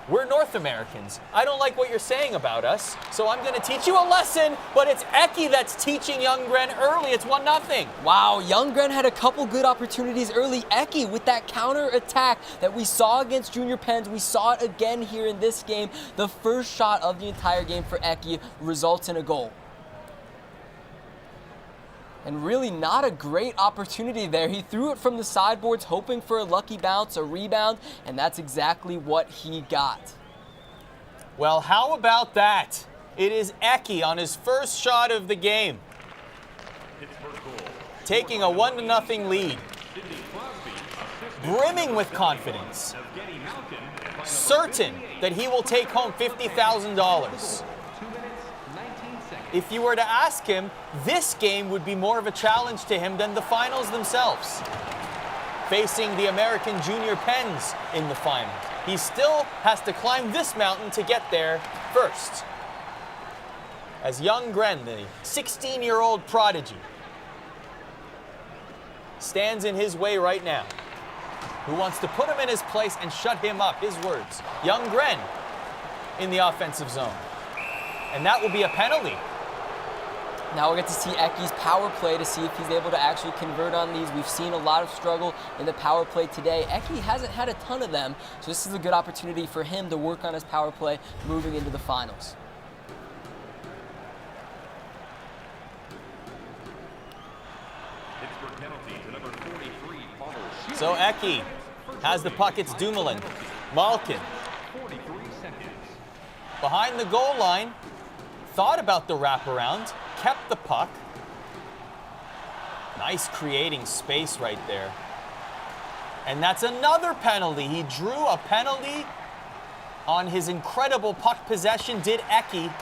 we're North Americans. I don't like what you're saying about us, so I'm going to teach you a lesson, but it's Eki that's teaching Ljunggren early. It's 1-0. Wow, Ljunggren had a couple good opportunities early. Eki with that counter attack that we saw against Junior Pens, we saw it again here in this game. The first shot of the entire game for Eki results in a goal. And really not a great opportunity there. He threw it from the sideboards, hoping for a lucky bounce, a rebound, and that's exactly what he got. Well, how about that? It is Eki on his first shot of the game, taking a 1-0 lead, brimming with confidence, certain that he will take home $50,000. If you were to ask him, this game would be more of a challenge to him than the finals themselves. Facing the American Junior Pens in the final. He still has to climb this mountain to get there first. As young Gren, the 16-year-old prodigy, stands in his way right now. Who wants to put him in his place and shut him up? His words. Young Gren in the offensive zone. And that will be a penalty. Now we'll get to see Eki's power play to see if he's able to actually convert on these. We've seen a lot of struggle in the power play today. Eki hasn't had a ton of them, so this is a good opportunity for him to work on his power play moving into the finals. So Eki has the puck. It's Dumoulin. Malkin. Behind the goal line. Thought about the wraparound. Kept the puck. Nice creating space right there. And that's another penalty. He drew a penalty on his incredible puck possession, did Eki.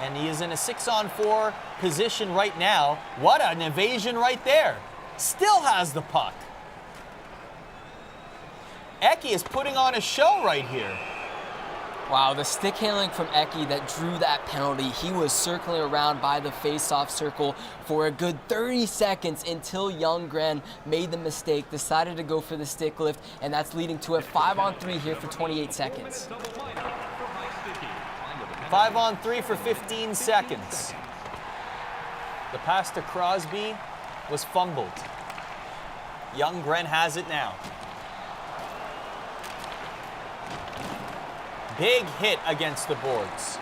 And he is in a 6-on-4 position right now. What an evasion right there. Still has the puck. Eki is putting on a show right here. Wow, the stick handling from Eki that drew that penalty. He was circling around by the face-off circle for a good 30 seconds until Young Gren made the mistake, decided to go for the stick lift, and that's leading to a 5-on-3 here for 28 seconds. 5-on-3 for 15 seconds. The pass to Crosby was fumbled. Young Gren has it now. Big hit against the boards.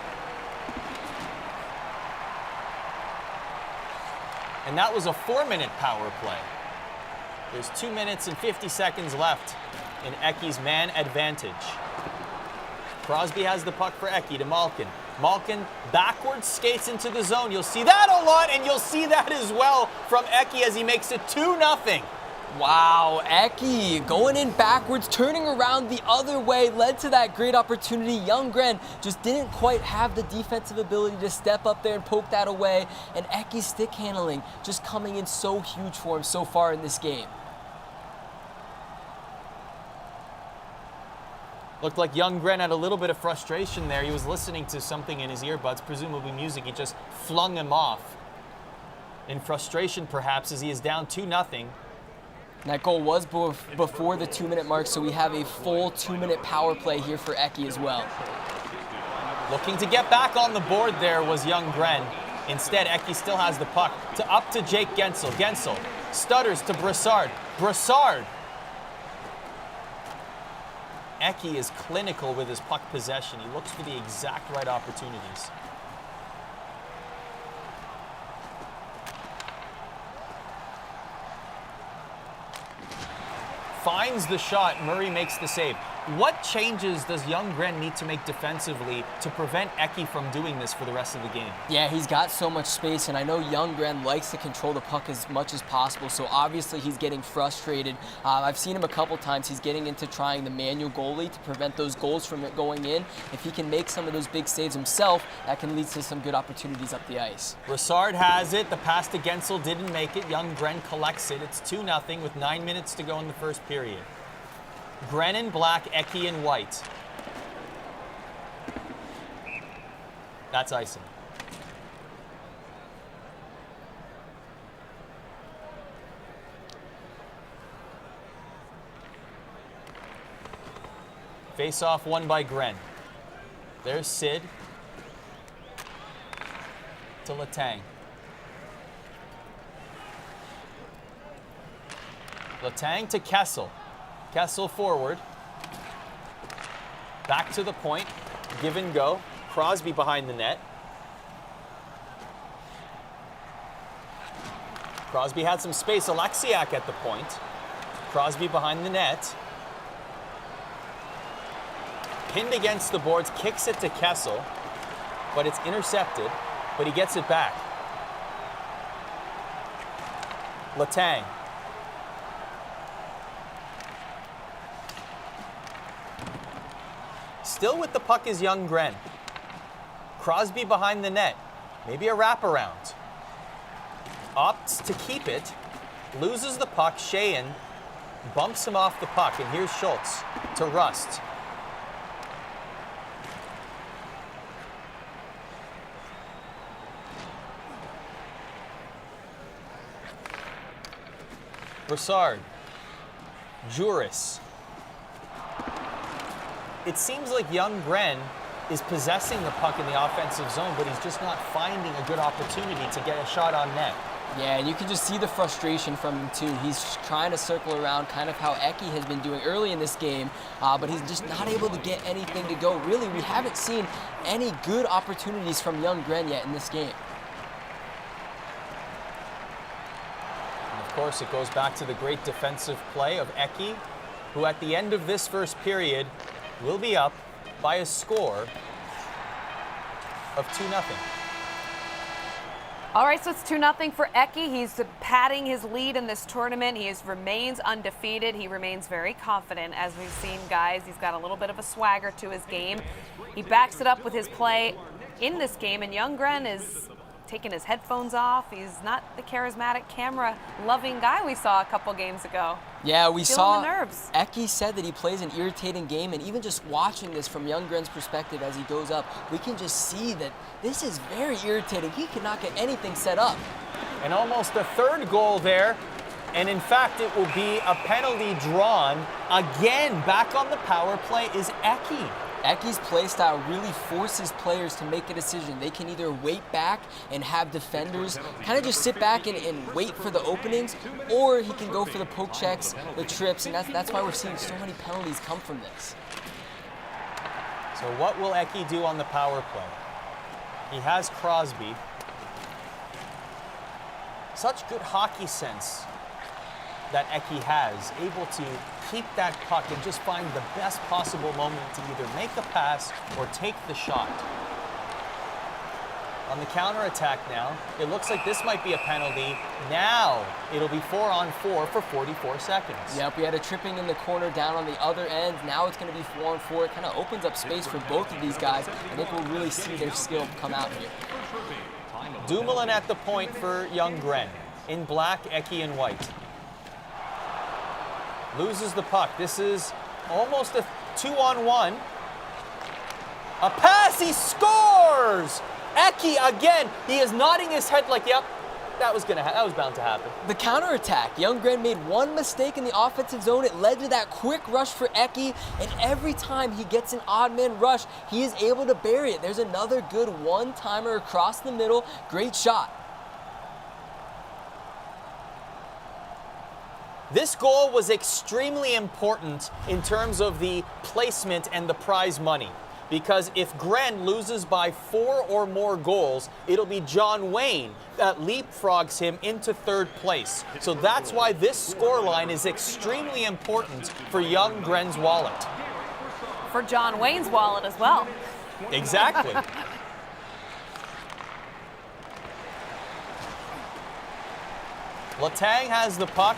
And that was a 4-minute power play. There's 2 minutes and 50 seconds left in Eki's man advantage. Crosby has the puck for Eki to Malkin. Malkin backwards skates into the zone. You'll see that a lot, and you'll see that as well from Eki as he makes it 2-0. Wow, Eki going in backwards, turning around the other way, led to that great opportunity. Young Gren just didn't quite have the defensive ability to step up there and poke that away. And Eki's stick handling just coming in so huge for him so far in this game. Looked like Young Gren had a little bit of frustration there. He was listening to something in his earbuds, presumably music. He just flung him off. In frustration, perhaps, as he is down 2-0. That goal was before the 2-minute mark, so we have a full 2-minute power play here for Eki as well. Looking to get back on the board there was Young Gren. Instead, Eki still has the puck up to Jake Gensel. Gensel stutters to Brassard. Brassard. Eki is clinical with his puck possession. He looks for the exact right opportunities. Finds the shot. Murray makes the save. What changes does Young Gren need to make defensively to prevent Eki from doing this for the rest of the game? Yeah, he's got so much space, and I know Young Gren likes to control the puck as much as possible, so obviously he's getting frustrated. I've seen him a couple times. He's getting into trying the manual goalie to prevent those goals from it going in. If he can make some of those big saves himself, that can lead to some good opportunities up the ice. Brassard has it. The pass to Gensel didn't make it. Young Gren collects it. It's 2-0 with 9 minutes to go in the first period. Gren in black, Eki in white. That's icing. Face-off won by Gren. There's Sid to Letang. Letang to Kessel. Kessel forward. Back to the point. Give and go. Crosby behind the net. Crosby had some space. Alexiak at the point. Crosby behind the net. Pinned against the boards, kicks it to Kessel, but it's intercepted, but he gets it back. Letang. Still with the puck is Youngren. Crosby behind the net. Maybe a wraparound. Opts to keep it. Loses the puck. Sheahan bumps him off the puck. And here's Schultz to Rust. Brassard. Juris. It seems like Youngren is possessing the puck in the offensive zone, but he's just not finding a good opportunity to get a shot on net. Yeah, and you can just see the frustration from him too. He's trying to circle around kind of how Eki has been doing early in this game, but he's just not able to get anything to go. Really, we haven't seen any good opportunities from Youngren yet in this game. And of course, it goes back to the great defensive play of Eki, who at the end of this first period will be up by a score of 2-0. All right, so it's 2-0 for Eki. He's padding his lead in this tournament. He remains undefeated. He remains very confident. As we've seen, guys, he's got a little bit of a swagger to his game. He backs it up with his play in this game, and Youngren is taking his headphones off. He's not the charismatic, camera-loving guy we saw a couple games ago. Yeah, we Feeling saw the nerves. Eki said that he plays an irritating game, and even just watching this from Youngren's perspective as he goes up, we can just see that this is very irritating. He cannot get anything set up. And almost a third goal there. And in fact, it will be a penalty drawn. Again, back on the power play is Eki. Eki's play style really forces players to make a decision. They can either wait back and have defenders kind of just sit back and wait for the openings, or he can go for the poke checks, the trips, and that's why we're seeing so many penalties come from this. So what will Eki do on the power play? He has Crosby. Such good hockey sense that Eki has, able to keep that puck and just find the best possible moment to either make a pass or take the shot. On the counterattack now, it looks like this might be a penalty. Now it'll be 4-on-4 for 44 seconds. Yep, we had a tripping in the corner down on the other end. Now it's going to be 4-on-4. It kind of opens up space for both of these guys. I think we'll really see their skill come out here. Dumoulin at the point for Youngren. In black, Eki in white. Loses the puck. This is almost a 2-on-1. A pass, he scores! Eki again, he is nodding his head like, yep, that was bound to happen. The counterattack. Youngren made one mistake in the offensive zone. It led to that quick rush for Eki, and every time he gets an odd man rush, he is able to bury it. There's another good one-timer across the middle. Great shot. This goal was extremely important in terms of the placement and the prize money. Because if Gren loses by 4 or more goals, it'll be John Wayne that leapfrogs him into third place. So that's why this scoreline is extremely important for young Gren's wallet. For John Wayne's wallet as well. Exactly. Letang has the puck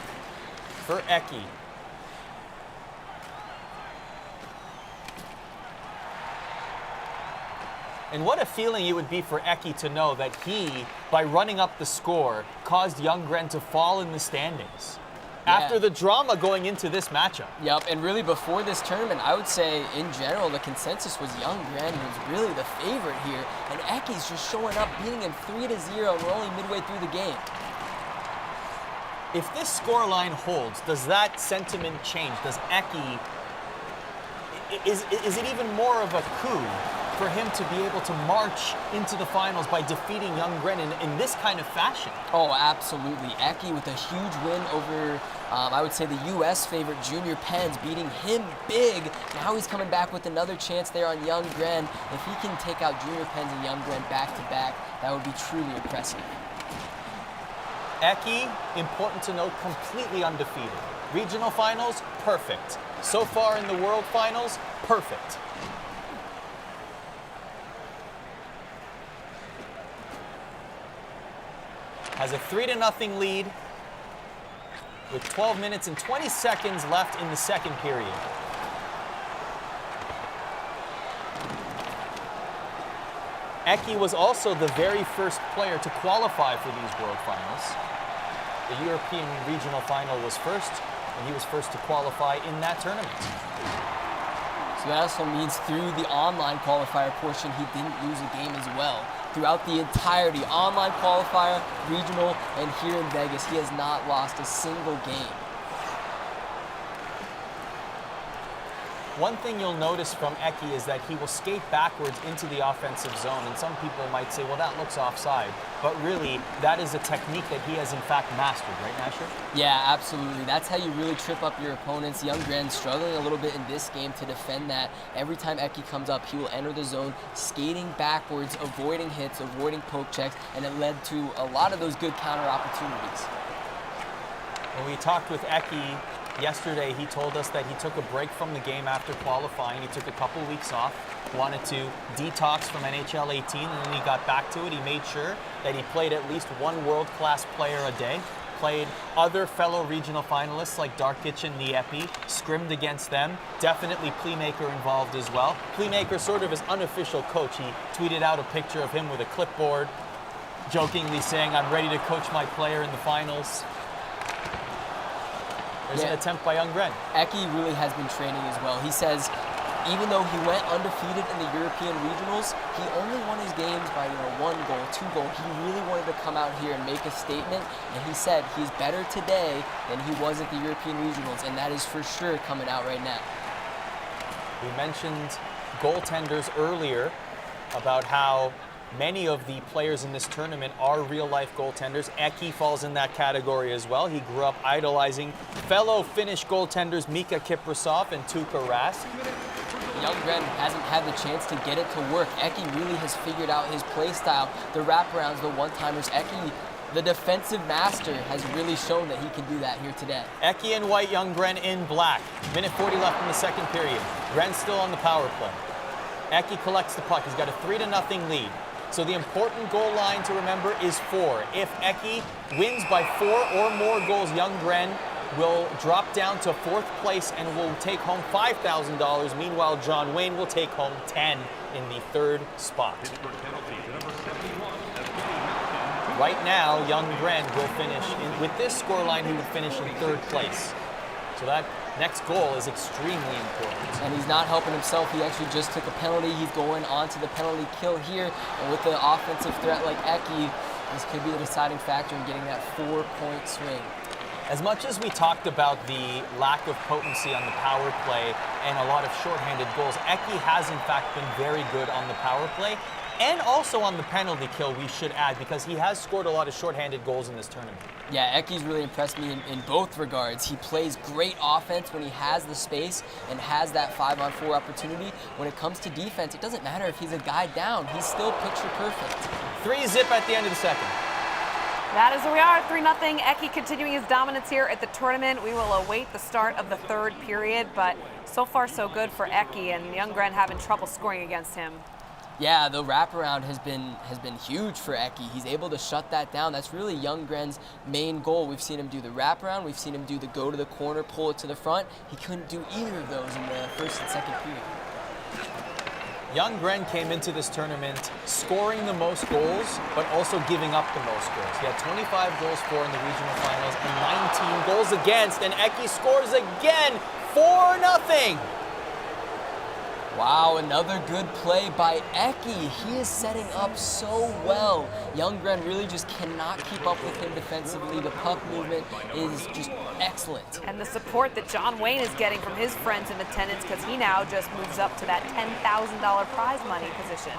for Eki. And what a feeling it would be for Eki to know that he, by running up the score, caused Youngren to fall in the standings. Yeah. After the drama going into this matchup. Yep, and really before this tournament, I would say in general, the consensus was Youngren was really the favorite here. And Eki's just showing up, beating him 3-0, and we're only midway through the game. If this scoreline holds, does that sentiment change? Does Eki, is it even more of a coup for him to be able to march into the finals by defeating Youngren in this kind of fashion? Oh, absolutely. Eki with a huge win over, I would say, the U.S. favorite Junior Pens, beating him big. Now he's coming back with another chance there on Youngren. If he can take out Junior Pens and Youngren back-to-back, that would be truly impressive. Eki, important to note, completely undefeated. Regional finals, perfect. So far in the World Finals, perfect. Has a 3-0 lead with 12 minutes and 20 seconds left in the second period. Eki was also the very first player to qualify for these World Finals. The European Regional Final was first, and he was first to qualify in that tournament. So that also means through the online qualifier portion, he didn't lose a game as well. Throughout the entirety, online qualifier, regional, and here in Vegas, he has not lost a single game. One thing you'll notice from Eki is that he will skate backwards into the offensive zone, and some people might say, well, that looks offside. But really, that is a technique that he has in fact mastered, right, Nasher? Yeah, absolutely. That's how you really trip up your opponents. Youngren struggling a little bit in this game to defend that. Every time Eki comes up, he will enter the zone, skating backwards, avoiding hits, avoiding poke checks, and it led to a lot of those good counter opportunities. When we talked with Eki yesterday, he told us that he took a break from the game after qualifying. He took a couple weeks off, wanted to detox from NHL 18, and then he got back to it. He made sure that he played at least one world-class player a day, played other fellow regional finalists like Darkic and Niepi, scrimmed against them, definitely Playmaker involved as well. Playmaker, sort of his unofficial coach, he tweeted out a picture of him with a clipboard, jokingly saying, I'm ready to coach my player in the finals. There's an attempt by Youngren. Eki really has been training as well. He says, even though he went undefeated in the European regionals, he only won his games by 1 goal, 2 goals. He really wanted to come out here and make a statement, and he said he's better today than he was at the European regionals, and that is for sure coming out right now. We mentioned goaltenders earlier about how many of the players in this tournament are real-life goaltenders. Eki falls in that category as well. He grew up idolizing fellow Finnish goaltenders Mika Kiprasov and Tuukka Rask. Youngren hasn't had the chance to get it to work. Eki really has figured out his play style, the wraparounds, the one-timers. Eki, the defensive master, has really shown that he can do that here today. Eki in white, Youngren in black. Minute 40 left in the second period. Gren still on the power play. Eki collects the puck. He's got a 3-0 lead. So the important goal line to remember is 4. If Eki wins by 4 or more goals, Youngren will drop down to 4th place and will take home $5,000. Meanwhile, John Wayne will take home 10 in the 3rd spot. Right now, Youngren will finish, with this scoreline, he would finish in 3rd place. So that next goal is extremely important. And he's not helping himself. He actually just took a penalty. He's going on to the penalty kill here. And with the offensive threat like Eki, this could be the deciding factor in getting that 4-point swing. As much as we talked about the lack of potency on the power play and a lot of shorthanded goals, Eki has in fact been very good on the power play and also on the penalty kill, we should add, because he has scored a lot of shorthanded goals in this tournament. Yeah, Eki's really impressed me in both regards. He plays great offense when he has the space and has that 5-on-4 opportunity. When it comes to defense, it doesn't matter if he's a guy down. He's still picture perfect. 3-0 at the end of the second. That is where we are, 3-0. Eki continuing his dominance here at the tournament. We will await the start of the 3rd period, but so far so good for Eki, and Youngren having trouble scoring against him. Yeah, the wraparound has been huge for Eki. He's able to shut that down. That's really Youngren's main goal. We've seen him do the wraparound. We've seen him do the go to the corner, pull it to the front. He couldn't do either of those in the 1st and 2nd period. Youngren came into this tournament scoring the most goals, but also giving up the most goals. He had 25 goals for in the regional finals and 19 goals against, and Eki scores again, 4-0. Wow, another good play by Eki. He is setting up so well. Youngren really just cannot keep up with him defensively. The puck movement is just excellent. And the support that John Wayne is getting from his friends in attendance, because he now just moves up to that $10,000 prize money position.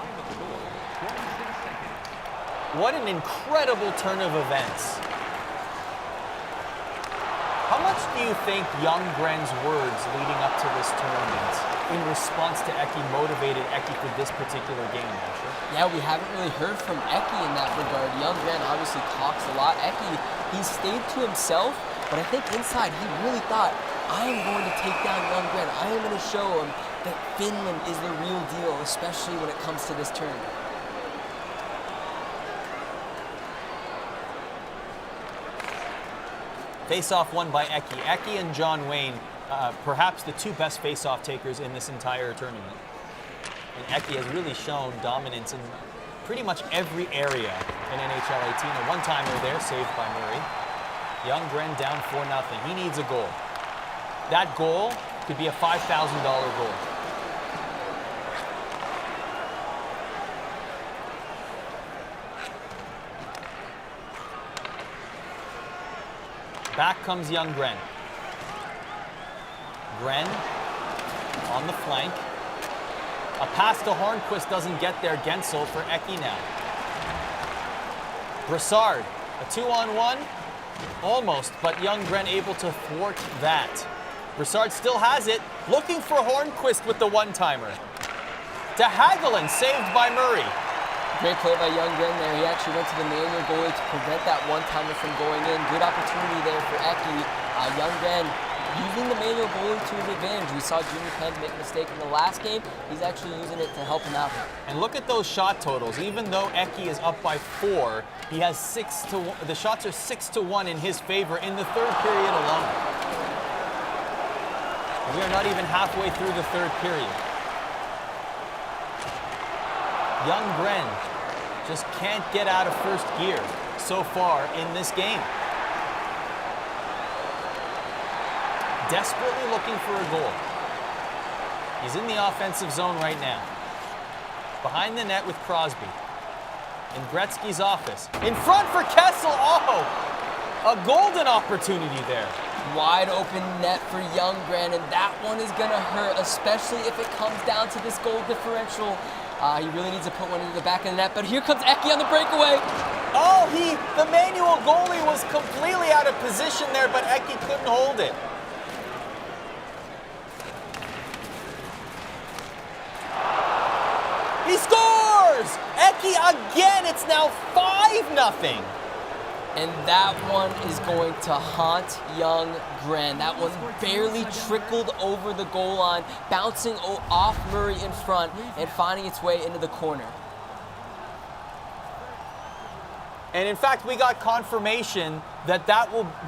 What an incredible turn of events. How much do you think Youngren's words leading up to this tournament in response to Eki motivated Eki for this particular game, Asher? Yeah, we haven't really heard from Eki in that regard. Young Gren obviously talks a lot. Eki, he stayed to himself, but I think inside he really thought, I am going to take down Young Gren. I am going to show him that Finland is the real deal, especially when it comes to this tournament. Face-off won by Eki. Eki and John Wayne, perhaps the two best face-off takers in this entire tournament. And Eki has really shown dominance in pretty much every area in NHL 18. A one-timer there, saved by Murray. Young Gren down 4-0. He needs a goal. That goal could be a $5,000 goal. Back comes young Gren. Gren on the flank. A pass to Hornquist doesn't get there. Gensel for Eki now. Brassard, a 2-on-1. Almost, but young Gren able to thwart that. Brassard still has it. Looking for Hornquist with the one-timer. To Hagelin, saved by Murray. Great play by Young Gren there. He actually went to the manual goalie to prevent that one-timer from going in. Good opportunity there for Eki. Young Gren using the manual goalie to his advantage. We saw Junior Penn make a mistake in the last game. He's actually using it to help him out. And look at those shot totals. Even though Eki is up by 4, he has 6-1. The shots are 6-1 in his favor in the third period alone. And we are not even halfway through the third period. Young Gren just can't get out of first gear so far in this game. Desperately looking for a goal. He's in the offensive zone right now. Behind the net with Crosby. In Gretzky's office. In front for Kessel. Oh! A golden opportunity there. Wide open net for Young Gren, and that one is going to hurt, especially if it comes down to this goal differential. He really needs to put one into the back of the net, but here comes Eki on the breakaway. Oh, the manual goalie was completely out of position there, but Eki couldn't hold it. He scores! Eki again, it's now 5-0. And that one is going to haunt Young Gren. That one barely trickled over the goal line, bouncing off Murray in front and finding its way into the corner. And in fact, we got confirmation that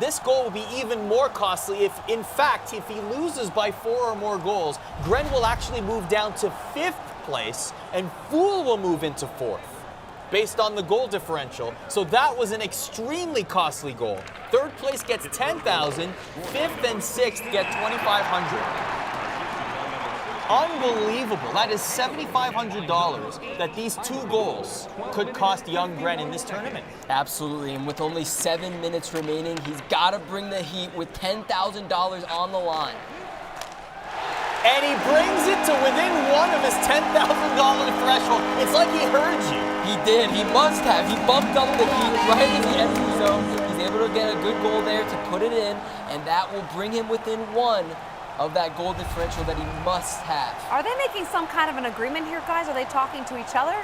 this goal will be even more costly if he loses by 4 or more goals. Gren will actually move down to 5th place, and Fool will move into 4th. Based on the goal differential. So that was an extremely costly goal. 3rd place gets $10,000, 5th and 6th get $2,500. Unbelievable. That is $7,500 that these 2 goals could cost Young Gren in this tournament. Absolutely, and with only 7 minutes remaining, he's got to bring the heat with $10,000 on the line. And he brings it to within one of his $10,000 threshold. It's like he heard you. He did. He must have. He bumped up the heat right in the entry zone. He's able to get a good goal there to put it in, and that will bring him within 1 of that goal differential that he must have. Are they making some kind of an agreement here, guys? Are they talking to each other?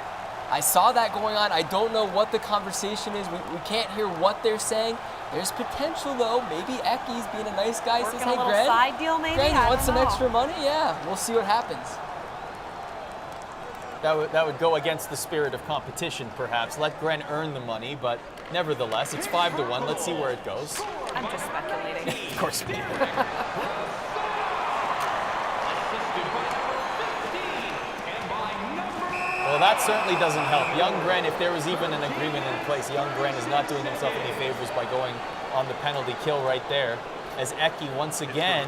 I saw that going on. I don't know what the conversation is. We can't hear what they're saying. There's potential, though. Maybe Eki's being a nice guy. Working says, hey, a little Gren, side deal, maybe? Gren, you I want don't some know. extra money? Yeah, we'll see what happens. That would go against the spirit of competition, perhaps. Let Gren earn the money, but nevertheless, it's 5-1. Let's see where it goes. I'm just speculating. Of course we are. Well, that certainly doesn't help. Young Gren, if there was even an agreement in place, Young Gren is not doing himself any favors by going on the penalty kill right there. As Eki once again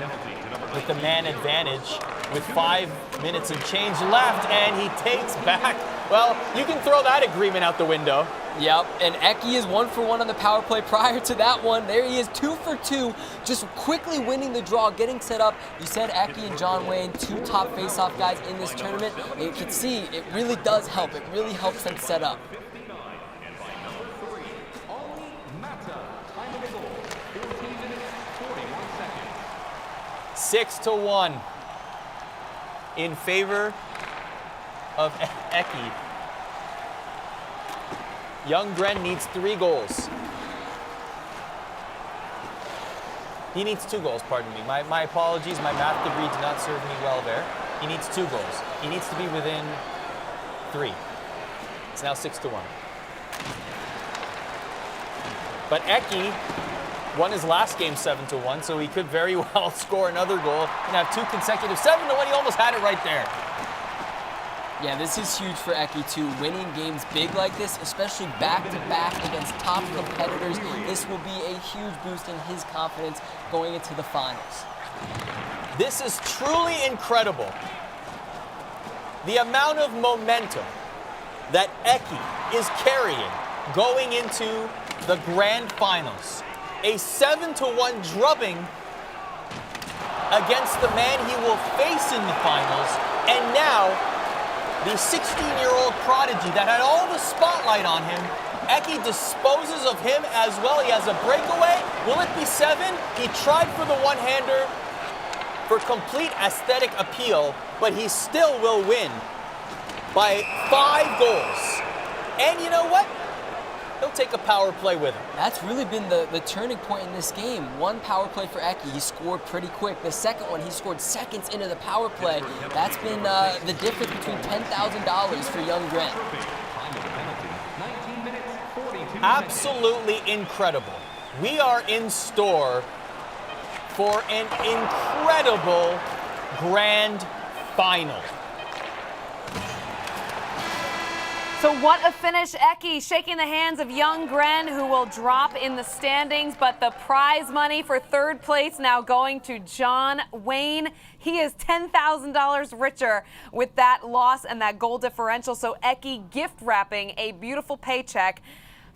with the man advantage with 5 minutes and change left, and he takes back. Well, you can throw that agreement out the window. Yep, and Eki is 1 for 1 on the power play prior to that one. There he is, 2 for 2, just quickly winning the draw, getting set up. You said Eki and John Wayne, 2 top face-off guys in this tournament. And you can see it really does help. It really helps them set up. 6-1 in favor of Eki. Young Gren needs 3 goals. He needs 2 goals, pardon me. My apologies, my math degree did not serve me well there. He needs 2 goals. He needs to be within 3. It's now 6-1. But Eki won his last game 7-1, so he could very well score another goal and have 2 consecutive 7-1. He almost had it right there. Yeah, this is huge for Eki too. Winning games big like this, especially back-to-back against top competitors, this will be a huge boost in his confidence going into the finals. This is truly incredible. The amount of momentum that Eki is carrying going into the grand finals. A 7-1 drubbing against the man he will face in the finals, and now the 16-year-old prodigy that had all the spotlight on him, Eki disposes of him as well. He has a breakaway. Will it be 7? He tried for the one-hander for complete aesthetic appeal, but he still will win by 5 goals. And you know what? He'll take a power play with him. That's really been the turning point in this game. 1 power play for Eki, he scored pretty quick. The second one, he scored seconds into the power play. That's been the difference between $10,000 for young Gren. Absolutely incredible. We are in store for an incredible grand final. So what a finish. Eki shaking the hands of young Gren, who will drop in the standings, but the prize money for 3rd place now going to John Wayne. He is $10,000 richer with that loss and that goal differential. So Eki gift wrapping a beautiful paycheck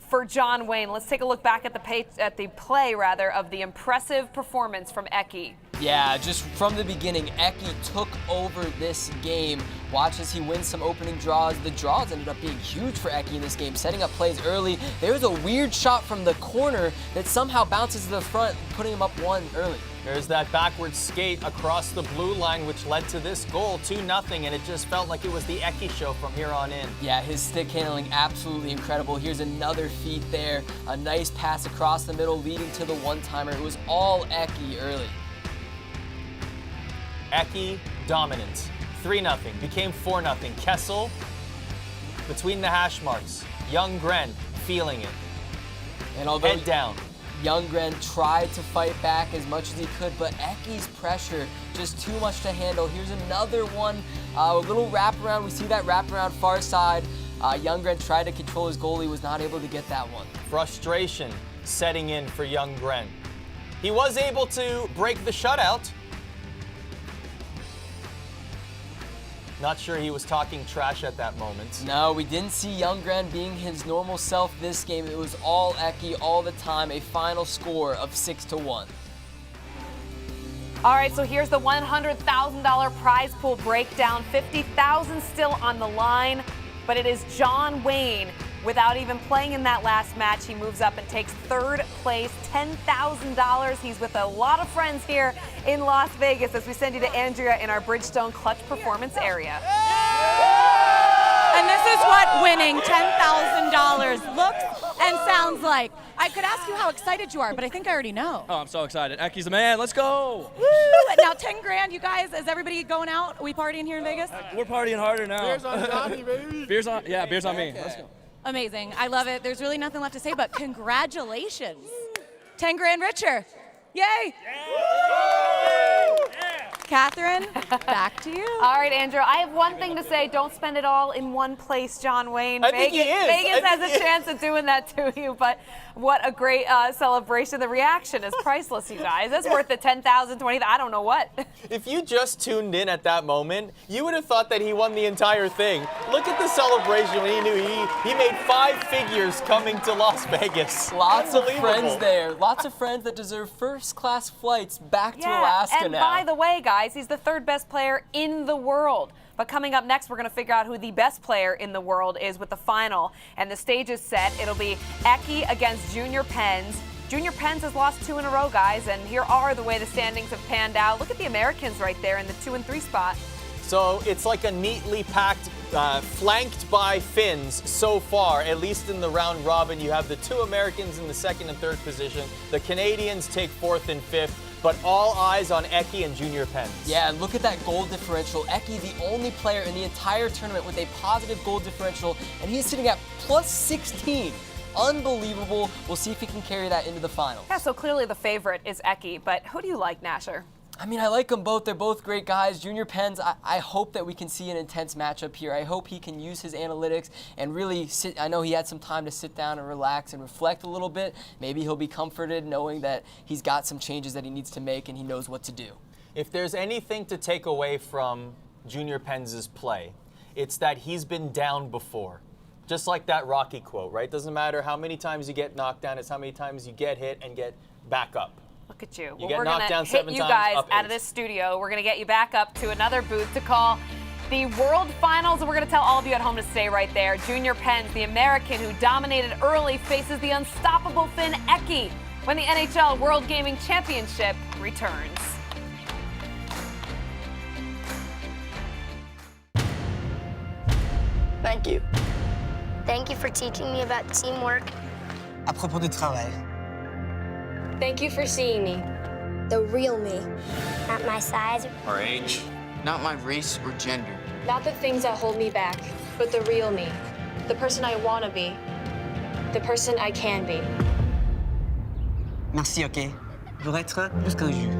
for John Wayne. Let's take a look back at the play of the impressive performance from Eki. Yeah, just from the beginning, Eki took over this game. Watch as he wins some opening draws. The draws ended up being huge for Eki in this game, setting up plays early. There's a weird shot from the corner that somehow bounces to the front, putting him up 1 early. There's that backward skate across the blue line, which led to this goal, 2-0, and it just felt like it was the Eki show from here on in. Yeah, his stick handling absolutely incredible. Here's another feat there. A nice pass across the middle leading to the one-timer. It was all Eki early. Eki dominant. 3-0, became 4-0. Kessel between the hash marks. Young Gren feeling it. And although head down. Young Gren tried to fight back as much as he could, but Eki's pressure just too much to handle. Here's another one, a little wraparound. We see that wraparound far side. Young Gren tried to control his goalie, was not able to get that one. Frustration setting in for young Gren. He was able to break the shutout. Not sure he was talking trash at that moment. No, we didn't see young Gren being his normal self this game. It was all Eki all the time. A final score of 6-1. All right, so here's the $100,000 prize pool breakdown. $50,000 still on the line, but it is John Wayne. Without even playing in that last match, he moves up and takes 3rd place, $10,000. He's with a lot of friends here in Las Vegas as we send you to Andrea in our Bridgestone Clutch Performance area. And this is what winning $10,000 looks and sounds like. I could ask you how excited you are, but I think I already know. Oh, I'm so excited. Eki's the man. Let's go. Woo! Now, 10 grand, you guys. Is everybody going out? Are we partying here in Vegas? We're partying harder now. Beers on Johnny, baby. Beers on, yeah, beers on me. Let's go. Amazing. I love it. There's really nothing left to say, but congratulations. 10 grand richer. Yay! Catherine, back to you. All right, Andrew, I have one thing to say. Don't spend it all in one place, John Wayne. I think he is. Vegas has a chance of doing that to you, but what a great celebration. The reaction is priceless, you guys. That's worth the 10,000, 20,000, I don't know what. If you just tuned in at that moment, you would have thought that he won the entire thing. Look at the celebration when he knew he made 5 figures coming to Las Vegas. Lots of friends there. Lots of friends that deserve first-class flights back to Alaska and now. by the way, guys, he's the 3rd best player in the world. But coming up next, we're going to figure out who the best player in the world is with the final. And the stage is set. It'll be Eki against Junior Pens. Junior Pens has lost 2 in a row, guys. And here are the way the standings have panned out. Look at the Americans right there in the 2 and 3 spot. So it's like a neatly packed flanked by Finns so far, at least in the round robin. You have the two Americans in the second and third position. The Canadians take fourth and fifth. But all eyes on Eki and Junior Pens. Yeah, look at that goal differential. Eki, the only player in the entire tournament with a positive goal differential, and he's sitting at plus 16. Unbelievable. We'll see if he can carry that into the finals. Yeah, so clearly the favorite is Eki, but who do you like, Nasher? I mean, I like them both. They're both great guys. Junior Pens, I hope that we can see an intense matchup here. I hope he can use his analytics and really sit. I know he had some time to sit down and relax and reflect a little bit. Maybe he'll be comforted knowing that he's got some changes that he needs to make and he knows what to do. If there's anything to take away from Junior Pens' play, it's that he's been down before. Just like that Rocky quote, right? Doesn't matter how many times you get knocked down, it's how many times you get hit and get back up. Look at you. You Well, we're get knocked going down to hit 7 you times, guys up out of 8. this studio. We're going to get you back up to another booth to call the World Finals, and we're going to tell all of you at home to stay right there. Junior Pens, the American who dominated early, faces the unstoppable Finn Eki when the NHL World Gaming Championship returns. Thank you. Thank you for teaching me about teamwork. À propos du travail. Thank you for seeing me. The real me. Not my size. Or age. Not my race or gender. Not the things that hold me back, but the real me. The person I want to be. The person I can be. Merci, OK? Pour être plus qu'un jus.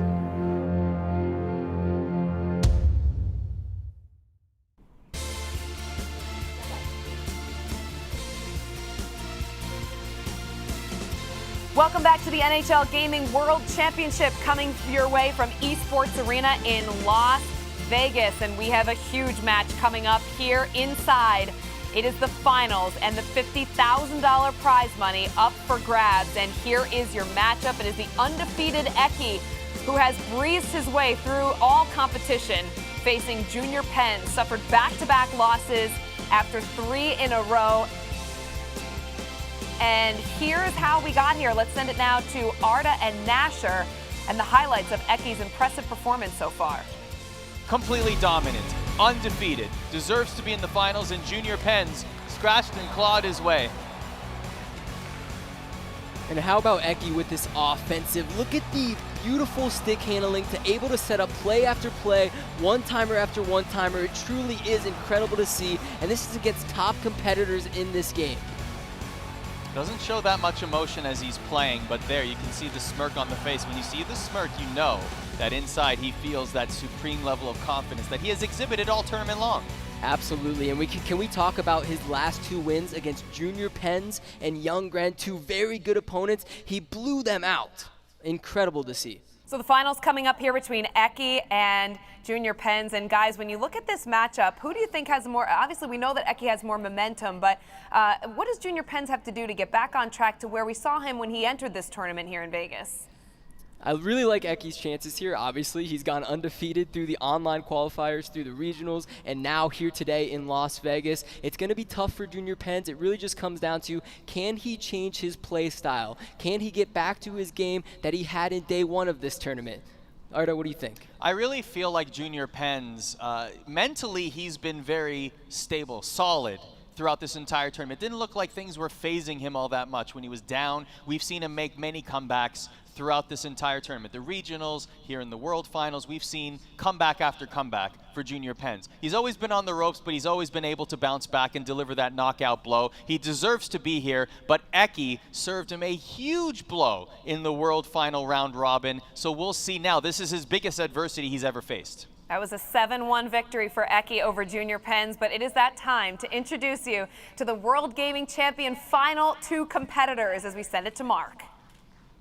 Welcome back to the NHL Gaming World Championship, coming your way from Esports Arena in Las Vegas. And we have a huge match coming up here inside. It is the finals and the $50,000 prize money up for grabs. And here is your matchup. It is the undefeated Eki, who has breezed his way through all competition, facing Junior Pens, suffered back-to-back losses after 3 in a row. And here's how we got here. Let's send it now to Arda and Nasher and the highlights of Eki's impressive performance so far. Completely dominant, undefeated, deserves to be in the finals, and Junior Pens scratched and clawed his way. And how about Eki with this offensive? Look at the beautiful stick handling, to able to set up play after play, one-timer after one-timer. It truly is incredible to see, and this is against top competitors in this game. Doesn't show that much emotion as he's playing, but there you can see the smirk on the face. When you see the smirk, you know that inside he feels that supreme level of confidence that he has exhibited all tournament long. Absolutely, and can we talk about his last 2 wins against Junior Pens and Young Grand, 2 very good opponents? He blew them out. Incredible to see. So the finals coming up here between Eki and Junior Pens. And guys, when you look at this matchup, who do you think has more? Obviously, we know that Eki has more momentum, but what does Junior Pens have to do to get back on track to where we saw him when he entered this tournament here in Vegas? I really like Eki's chances here. Obviously, he's gone undefeated through the online qualifiers, through the regionals, and now here today in Las Vegas. It's going to be tough for Junior Pens. It really just comes down to, can he change his play style? Can he get back to his game that he had in day 1 of this tournament? Arda, what do you think? I really feel like Junior Pens, mentally he's been very stable, solid throughout this entire tournament. It didn't look like things were phasing him all that much when he was down. We've seen him make many comebacks throughout this entire tournament. The regionals, here in the World Finals, we've seen comeback after comeback for Junior Pens. He's always been on the ropes, but he's always been able to bounce back and deliver that knockout blow. He deserves to be here, but Eki served him a huge blow in the World Final round robin, so we'll see now. This is his biggest adversity he's ever faced. That was a 7-1 victory for Eki over Junior Pens, but it is that time to introduce you to the World Gaming Champion Final 2 competitors as we send it to Mark.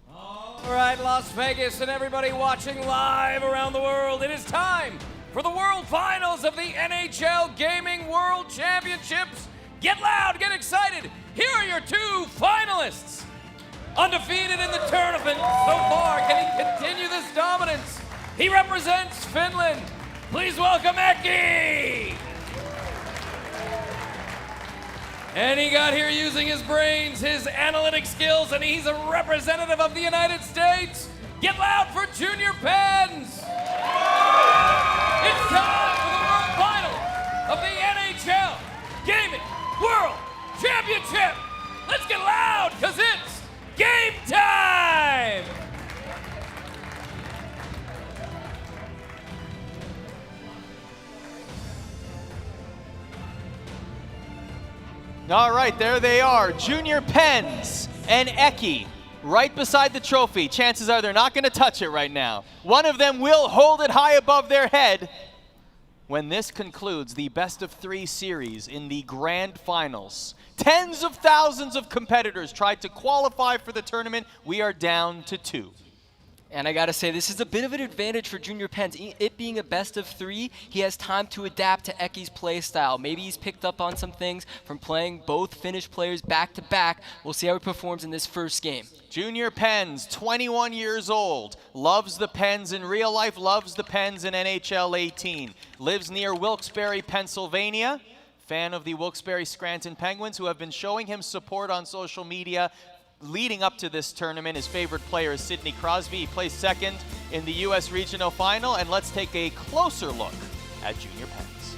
All right, Las Vegas and everybody watching live around the world, it is time for the World Finals of the NHL Gaming World Championships. Get loud, get excited. Here are your 2 finalists. Undefeated in the tournament so far, can he continue this dominance? He represents Finland. Please welcome Eki. And he got here using his brains, his analytic skills, and he's a representative of the United States. Get loud for Junior Pens. It's time for the World Final of the NHL All right, there they are. Junior Pens and Eki right beside the trophy. Chances are they're not going to touch it right now. One of them will hold it high above their head when this concludes the best-of-3 series in the grand finals. Tens of thousands of competitors tried to qualify for the tournament. We are down to 2. And I gotta say, this is a bit of an advantage for Junior Pens. It being a best of 3, he has time to adapt to Eki's play style. Maybe he's picked up on some things from playing both Finnish players back to back. We'll see how he performs in this first game. Junior Pens, 21 years old, loves the Pens in real life, loves the Pens in NHL 18. Lives near Wilkes-Barre, Pennsylvania. Fan of the Wilkes-Barre Scranton Penguins, who have been showing him support on social media leading up to this tournament. His favorite player is Sidney Crosby. He placed second in the U.S. Regional Final, and let's take a closer look at Junior Pens.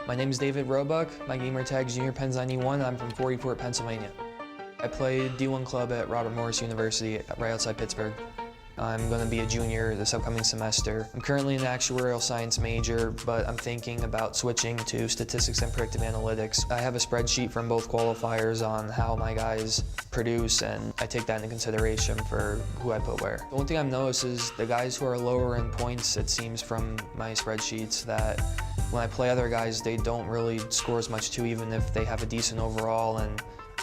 My name is David Roebuck. My gamer tag is Junior Pens 91. I'm from 44, Pennsylvania. I played D1 club at Robert Morris University right outside Pittsburgh. I'm going to be a junior this upcoming semester. I'm currently an actuarial science major, but I'm thinking about switching to statistics and predictive analytics. I have a spreadsheet from both qualifiers on how my guys produce, and I take that into consideration for who I put where. The one thing I've noticed is the guys who are lower in points, it seems from my spreadsheets, that when I play other guys, they don't really score as much too, even if they have a decent overall. And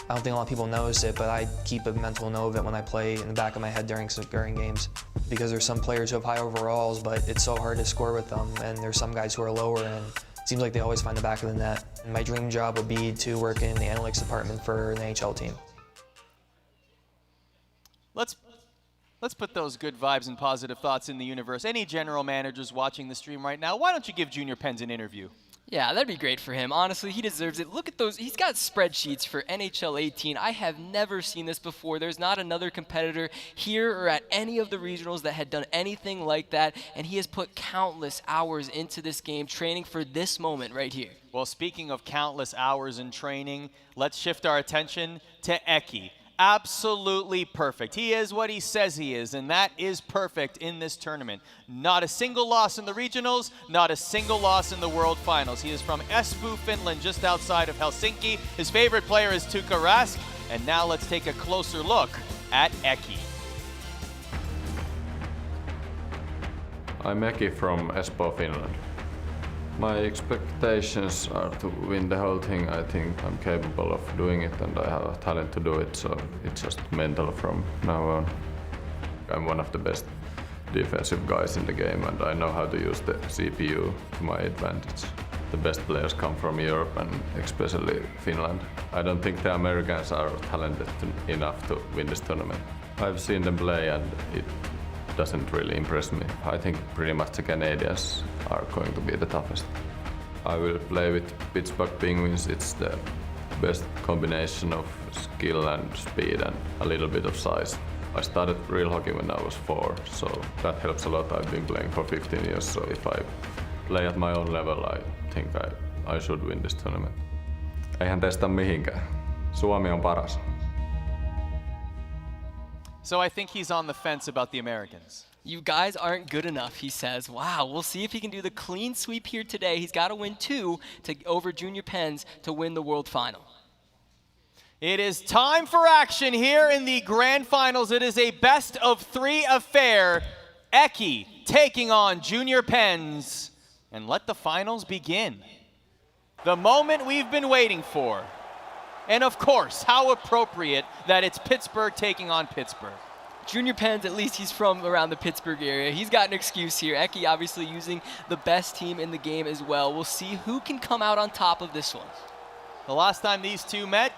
I don't think a lot of people notice it, but I keep a mental note of it when I play in the back of my head during games. Because there's some players who have high overalls, but it's so hard to score with them. And there's some guys who are lower, and it seems like they always find the back of the net. And my dream job would be to work in the analytics department for an NHL team. Let's put those good vibes and positive thoughts in the universe. Any general managers watching the stream right now, why don't you give Junior Pens an interview? Yeah, that'd be great for him. Honestly, he deserves it. Look at those. He's got spreadsheets for NHL 18. I have never seen this before. There's not another competitor here or at any of the regionals that had done anything like that, and he has put countless hours into this game, training for this moment right here. Well, speaking of countless hours in training, let's shift our attention to Eki. Absolutely perfect. He is what he says he is, and that is perfect in this tournament. Not a single loss in the regionals, not a single loss in the World Finals. He is from Espoo, Finland, just outside of Helsinki. His favorite player is Tuukka Rask, and now let's take a closer look at Eki. I'm Eki from Espoo, Finland. My expectations are to win the whole thing. I think I'm capable of doing it and I have a talent to do it, so it's just mental from now on. I'm one of the best defensive guys in the game and I know how to use the CPU to my advantage. The best players come from Europe and especially Finland. I don't think the Americans are talented enough to win this tournament. I've seen them play and it doesn't really impress me. I think pretty much the Canadians are going to be the toughest. I will play with Pittsburgh Penguins. It's the best combination of skill and speed and a little bit of size. I started real hockey when I was 4, so that helps a lot. I've been playing for 15 years, so if I play at my own level, I think I should win this tournament. Eihän tästä mihinkään. Suomi on paras. So I think he's on the fence about the Americans. You guys aren't good enough, he says. Wow, we'll see if he can do the clean sweep here today. He's got to win 2 over Junior Pens to win the World Final. It is time for action here in the grand finals. It is a best-of-3 affair. Eki taking on Junior Pens. And let the finals begin. The moment we've been waiting for. And of course, how appropriate that it's Pittsburgh taking on Pittsburgh. Junior Pens, at least he's from around the Pittsburgh area. He's got an excuse here. Eki obviously using the best team in the game as well. We'll see who can come out on top of this one. The last time these two met,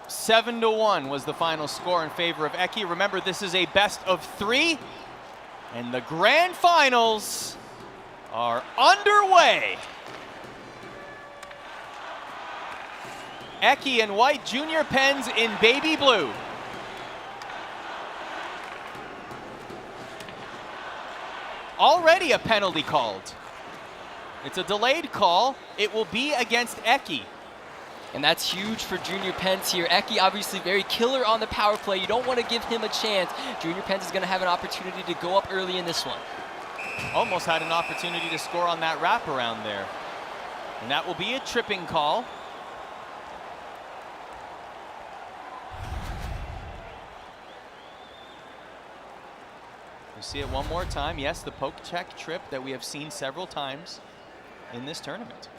7-1 was the final score in favor of Eki. Remember, this is a best-of-3, and the grand finals are underway. Eki in white, Junior Pens in baby blue. Already a penalty called. It's a delayed call. It will be against Eki. And that's huge for Junior Pens here. Eki obviously very killer on the power play. You don't want to give him a chance. Junior Pens is going to have an opportunity to go up early in this one. Almost had an opportunity to score on that wraparound there. And that will be a tripping call. We see it one more time. Yes, the poke check trip that we have seen several times in this tournament.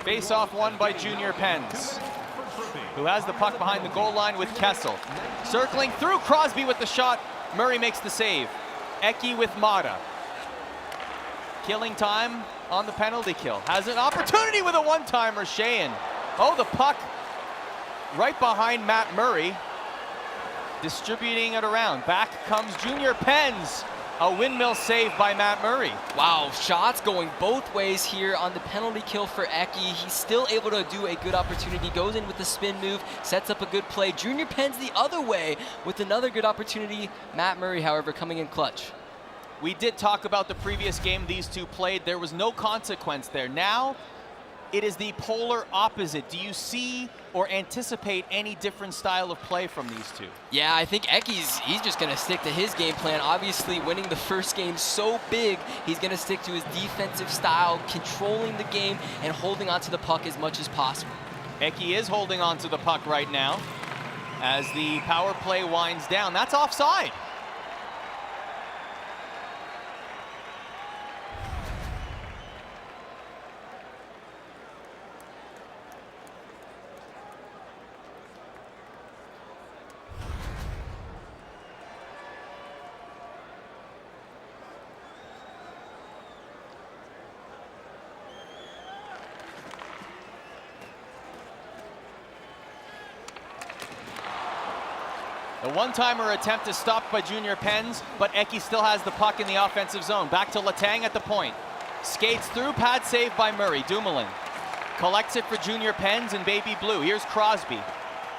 Face-off won by Junior Pens, who has the puck behind the goal line with Kessel. Circling through, Crosby with the shot. Murray makes the save. Eki with Mata. Killing time on the penalty kill. Has an opportunity with a one-timer, Sheehan. Oh, the puck right behind Matt Murray. Distributing it around. Back comes Junior Pens. A windmill save by Matt Murray. Wow, shots going both ways here on the penalty kill for Eki. He's still able to do a good opportunity. Goes in with the spin move, sets up a good play. Junior Pens the other way with another good opportunity. Matt Murray, however, coming in clutch. We did talk about the previous game these two played. There was no consequence there. Now, it is the polar opposite. Do you see or anticipate any different style of play from these two? Yeah, I think he's just going to stick to his game plan. Obviously, winning the first game so big, he's going to stick to his defensive style, controlling the game and holding onto the puck as much as possible. Eki is holding onto the puck right now as the power play winds down. That's offside. The one-timer attempt is stopped by Junior Pens, but Eki still has the puck in the offensive zone. Back to Letang at the point. Skates through, pad save by Murray. Dumoulin collects it for Junior Pens and Baby Blue. Here's Crosby.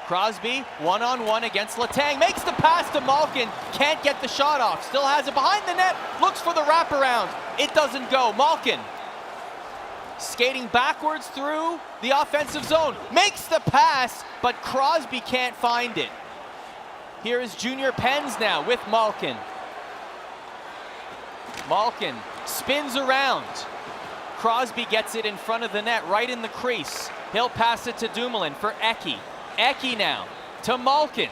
Crosby, one-on-one against Letang. Makes the pass to Malkin. Can't get the shot off. Still has it behind the net. Looks for the wraparound. It doesn't go. Malkin skating backwards through the offensive zone. Makes the pass, but Crosby can't find it. Here is Junior Pens now with Malkin. Malkin spins around. Crosby gets it in front of the net, right in the crease. He'll pass it to Dumoulin for Eki. Eki now to Malkin.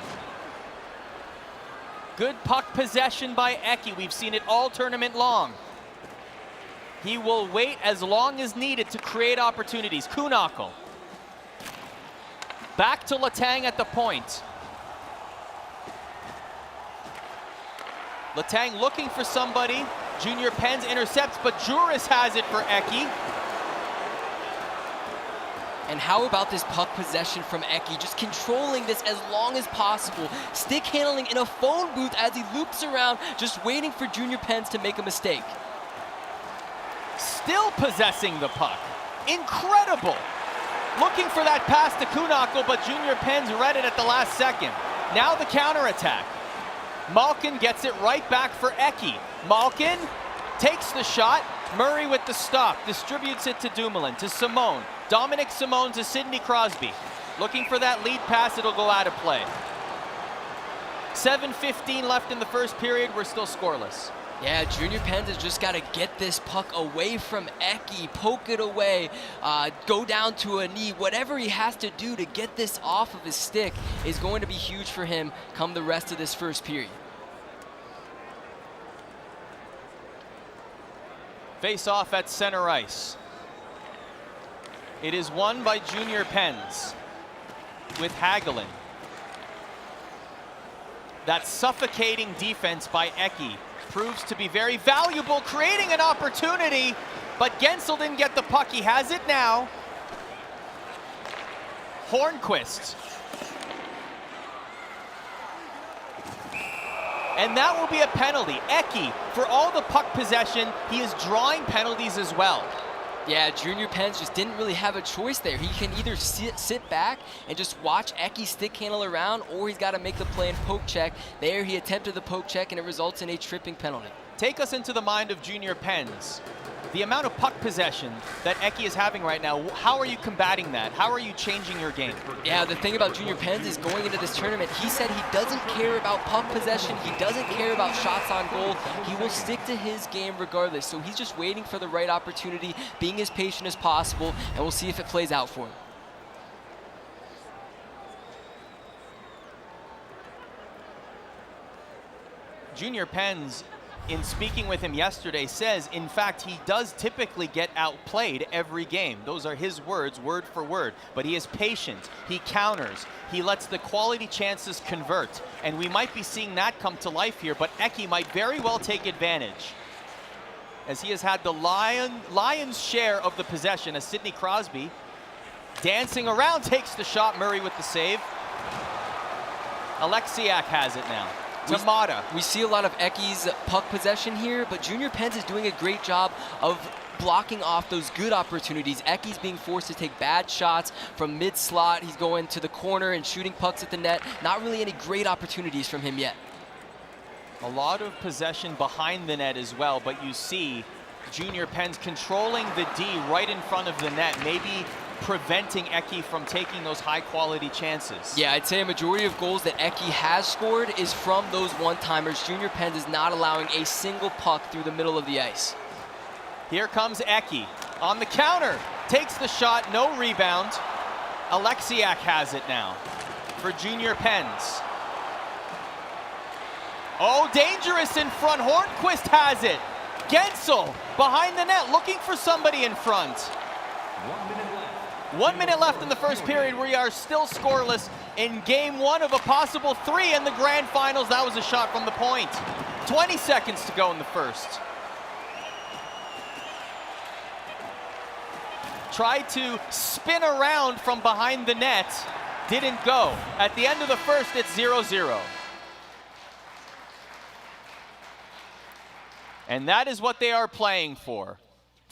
Good puck possession by Eki. We've seen it all tournament long. He will wait as long as needed to create opportunities. Kuhnhackl. Back to Letang at the point. Letang looking for somebody. Junior Pens intercepts, but Juris has it for Eki. And how about this puck possession from Eki? Just controlling this as long as possible. Stick handling in a phone booth as he loops around, just waiting for Junior Pens to make a mistake. Still possessing the puck. Incredible. Looking for that pass to Kuhnhackl, but Junior Pens read it at the last second. Now the counterattack. Malkin gets it right back for Eki. Malkin takes the shot. Murray with the stop. Distributes it to Dumoulin, to Simone. Dominic Simone to Sidney Crosby. Looking for that lead pass. It'll go out of play. 7:15 left in the first period. We're still scoreless. Yeah, Junior Pens has just got to get this puck away from Eki, poke it away, go down to a knee. Whatever he has to do to get this off of his stick is going to be huge for him come the rest of this first period. Face off at center ice. It is won by Junior Pens with Hagelin. That suffocating defense by Eki proves to be very valuable, creating an opportunity, but Gensel didn't get the puck. He has it now. Hornquist. And that will be a penalty. Eki, for all the puck possession, he is drawing penalties as well. Yeah, Junior Pens just didn't really have a choice there. He can either sit back and just watch Eki stick handle around, or he's got to make the play and poke check. There he attempted the poke check, and it results in a tripping penalty. take us into the mind of Junior Pens. The amount of puck possession that Eki is having right now, how are you combating that? How are you changing your game? Yeah, the thing about Junior Pens is going into this tournament, he said he doesn't care about puck possession, he doesn't care about shots on goal, he will stick to his game regardless. So he's just waiting for the right opportunity, being as patient as possible, and we'll see if it plays out for him. Junior Pens, in speaking with him yesterday, says, in fact, he does typically get outplayed every game. Those are his words, word for word. But he is patient, he counters, he lets the quality chances convert. And we might be seeing that come to life here, but Eki might very well take advantage, as he has had the lion's share of the possession, as Sidney Crosby, dancing around, takes the shot. Murray with the save. Alexiak has it now. Tamata. We see a lot of Eki's puck possession here, but Junior Pens is doing a great job of blocking off those good opportunities. Eki's being forced to take bad shots from mid-slot. He's going to the corner and shooting pucks at the net. Not really any great opportunities from him yet. A lot of possession behind the net as well, but you see Junior Pens controlling the D right in front of the net, maybe preventing Eki from taking those high-quality chances. Yeah, I'd say a majority of goals that Eki has scored is from those one-timers. Junior Pens is not allowing a single puck through the middle of the ice. Here comes Eki on the counter, takes the shot, no rebound. Alexiak has it now for Junior Pens. Oh, dangerous in front. Hornquist has it. Gensel behind the net, looking for somebody in front. 1 minute left. 1 minute left in the first period. We are still scoreless in game one of a possible 3 in the grand finals. That was a shot from the point. 20 seconds to go in the first. Tried to spin around from behind the net. Didn't go. At the end of the first, it's 0-0. And that is what they are playing for.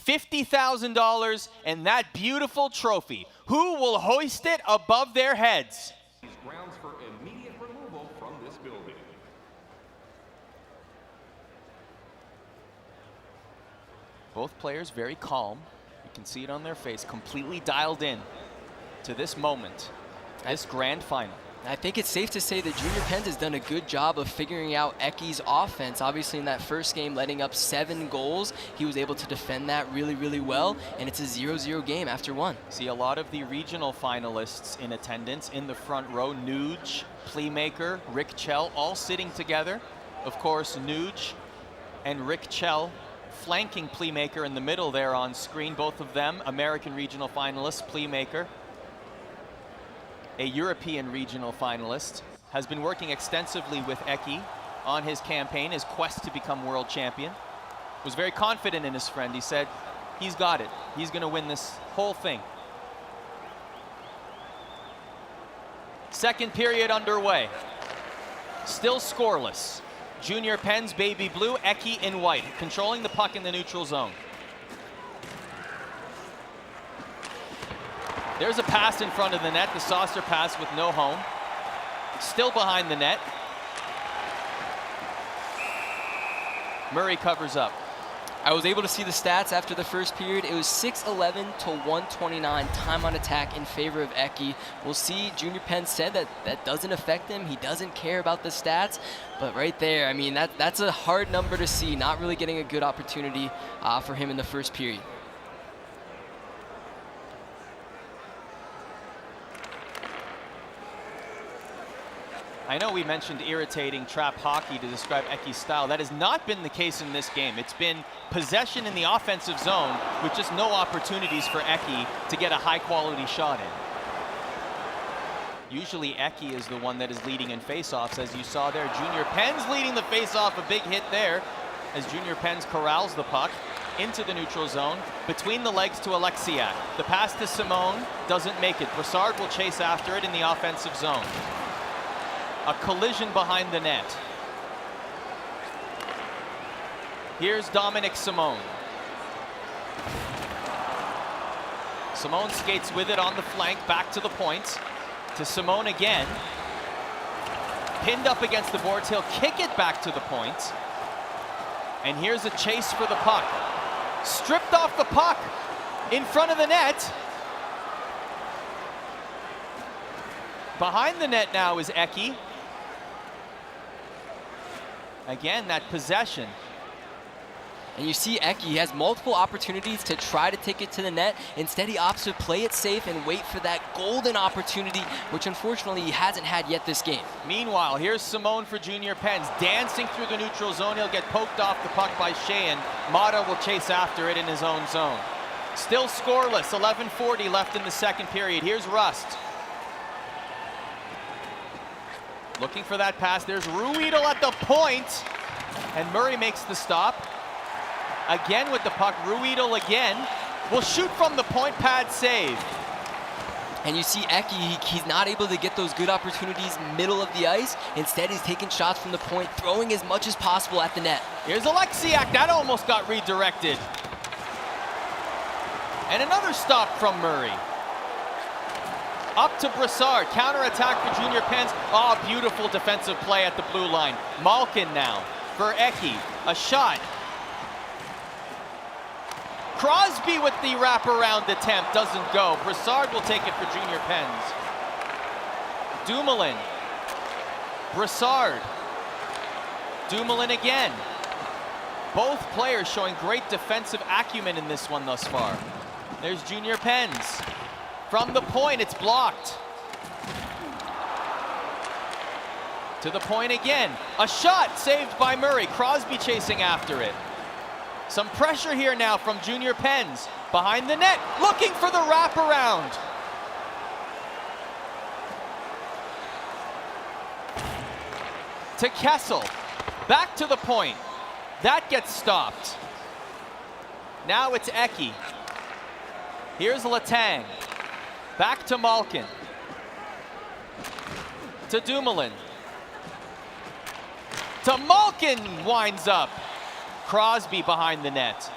$50,000 and that beautiful trophy. Who will hoist it above their heads? Grounds for immediate removal from this building. Both players very calm. You can see it on their face, completely dialed in to this moment, this grand final. I think it's safe to say that Junior Pens has done a good job of figuring out Eki's offense. Obviously, in that first game, letting up 7 goals, he was able to defend that really, really well, and it's a 0-0 game after 1. See a lot of the regional finalists in attendance in the front row. Nuge, Playmaker, Rick Chell, all sitting together. Of course, Nuge and Rick Chell flanking Playmaker in the middle there on screen. Both of them American regional finalists. Playmaker, a European regional finalist, has been working extensively with Eki on his campaign, his quest to become world champion. Was very confident in his friend. He said, he's got it. He's going to win this whole thing. Second period underway. Still scoreless. Junior Pens baby blue, Eki in white, controlling the puck in the neutral zone. There's a pass in front of the net, the saucer pass with no home. Still behind the net. Murray covers up. I was able to see the stats after the first period. It was 6-11 to 129 time on attack in favor of Eki. We'll see. Junior Pens said that doesn't affect him. He doesn't care about the stats. But right there, I mean, that's a hard number to see. Not really getting a good opportunity for him in the first period. I know we mentioned irritating trap hockey to describe Eki's style. That has not been the case in this game. It's been possession in the offensive zone with just no opportunities for Eki to get a high-quality shot in. Usually Eki is the one that is leading in faceoffs, as you saw there. Junior Pens leading the faceoff, a big hit there, as Junior Pens corrals the puck into the neutral zone, between the legs to Alexiak. The pass to Simone doesn't make it. Broussard will chase after it in the offensive zone. A collision behind the net. Here's Dominic Simone. Simone skates with it on the flank, back to the point. To Simone again. Pinned up against the boards. He'll kick it back to the point. And here's a chase for the puck. Stripped off the puck in front of the net. Behind the net now is Eki. Again, that possession. And you see Eki has multiple opportunities to try to take it to the net. Instead, he opts to play it safe and wait for that golden opportunity, which unfortunately he hasn't had yet this game. Meanwhile, here's Simone for Junior Pens, dancing through the neutral zone. He'll get poked off the puck by Sheehan. Mata will chase after it in his own zone. Still scoreless, 11:40 left in the second period. Here's Rust. Looking for that pass. There's Ruedel at the point, and Murray makes the stop. Again with the puck, Ruedel again. Will shoot from the point, pad save. And you see Eki, he's not able to get those good opportunities middle of the ice. Instead, he's taking shots from the point, throwing as much as possible at the net. Here's Alexiak, that almost got redirected. And another stop from Murray. Up to Brassard, counterattack for Junior Pens. Oh, beautiful defensive play at the blue line. Malkin now for Eki, a shot. Crosby with the wraparound attempt, doesn't go. Brassard will take it for Junior Pens. Dumoulin, Brassard, Dumoulin again. Both players showing great defensive acumen in this one thus far. There's Junior Pens. From the point, it's blocked. To the point again. A shot saved by Murray. Crosby chasing after it. Some pressure here now from Junior Pens. Behind the net, looking for the wraparound. To Kessel. Back to the point. That gets stopped. Now it's Eki. Here's Letang. Back to Malkin. To Dumoulin. To Malkin, winds up. Crosby behind the net.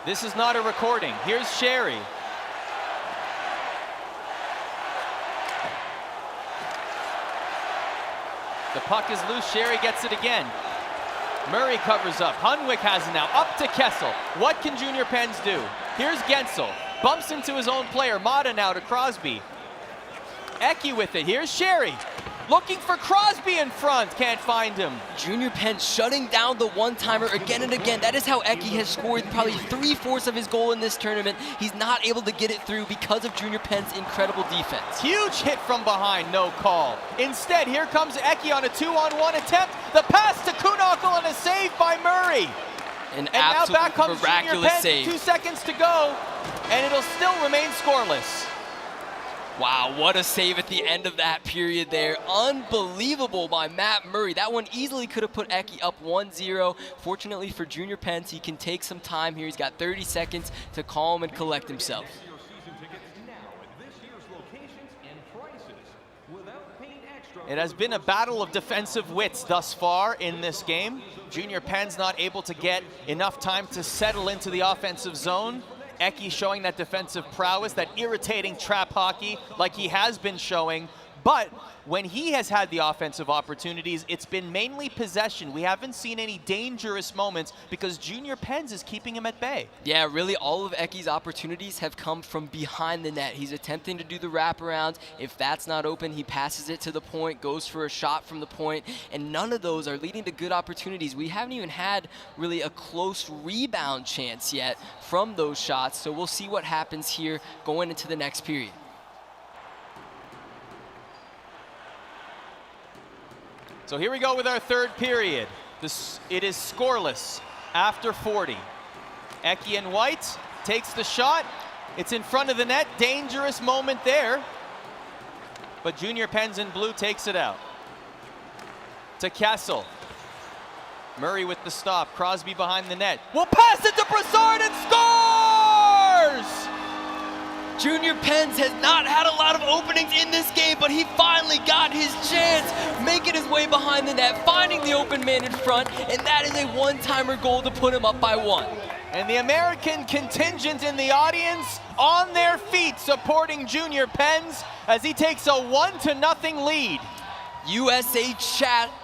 This is not a recording. Here's Sherry. The puck is loose. Sherry gets it again. Murray covers up. Hunwick has it now. Up to Kessel. What can Junior Pens do? Here's Gensel. Bumps into his own player. Mata now to Crosby. Eki with it. Here's Sherry. Looking for Crosby in front. Can't find him. Junior Pens shutting down the one-timer again and again. That is how Eki has scored probably 3/4 of his goal in this tournament. He's not able to get it through because of Junior Pens' incredible defense. Huge hit from behind, no call. Instead, here comes Eki on a 2-on-1 attempt. The pass to Kuhnhackl and a save by Murray. An and now back comes miraculous Junior Pens. save. 2 seconds to go, and it'll still remain scoreless. Wow, what a save at the end of that period there. Unbelievable by Matt Murray. That one easily could have put Eki up 1-0. Fortunately for Junior Pens, he can take some time here. He's got 30 seconds to calm and collect himself. It has been a battle of defensive wits thus far in this game. Junior Pens not able to get enough time to settle into the offensive zone. Eki showing that defensive prowess, that irritating trap hockey like he has been showing. But when he has had the offensive opportunities, it's been mainly possession. We haven't seen any dangerous moments because Junior Pens is keeping him at bay. Yeah, really all of Eki's opportunities have come from behind the net. He's attempting to do the wraparound. If that's not open, he passes it to the point, goes for a shot from the point, and none of those are leading to good opportunities. We haven't even had really a close rebound chance yet from those shots, so we'll see what happens here going into the next period. So here we go with our third period. It is scoreless after 40. Eki in white takes the shot. It's in front of the net. Dangerous moment there. But Junior Pens in blue takes it out. To Kessel. Murray with the stop. Crosby behind the net. Will pass it to Brassard and scores! Junior Pens has not had a lot of openings in this game, but he finally got his chance, making his way behind the net, finding the open man in front, and that is a one-timer goal to put him up by 1. And the American contingent in the audience on their feet supporting Junior Pens as he takes a 1-0 lead. USA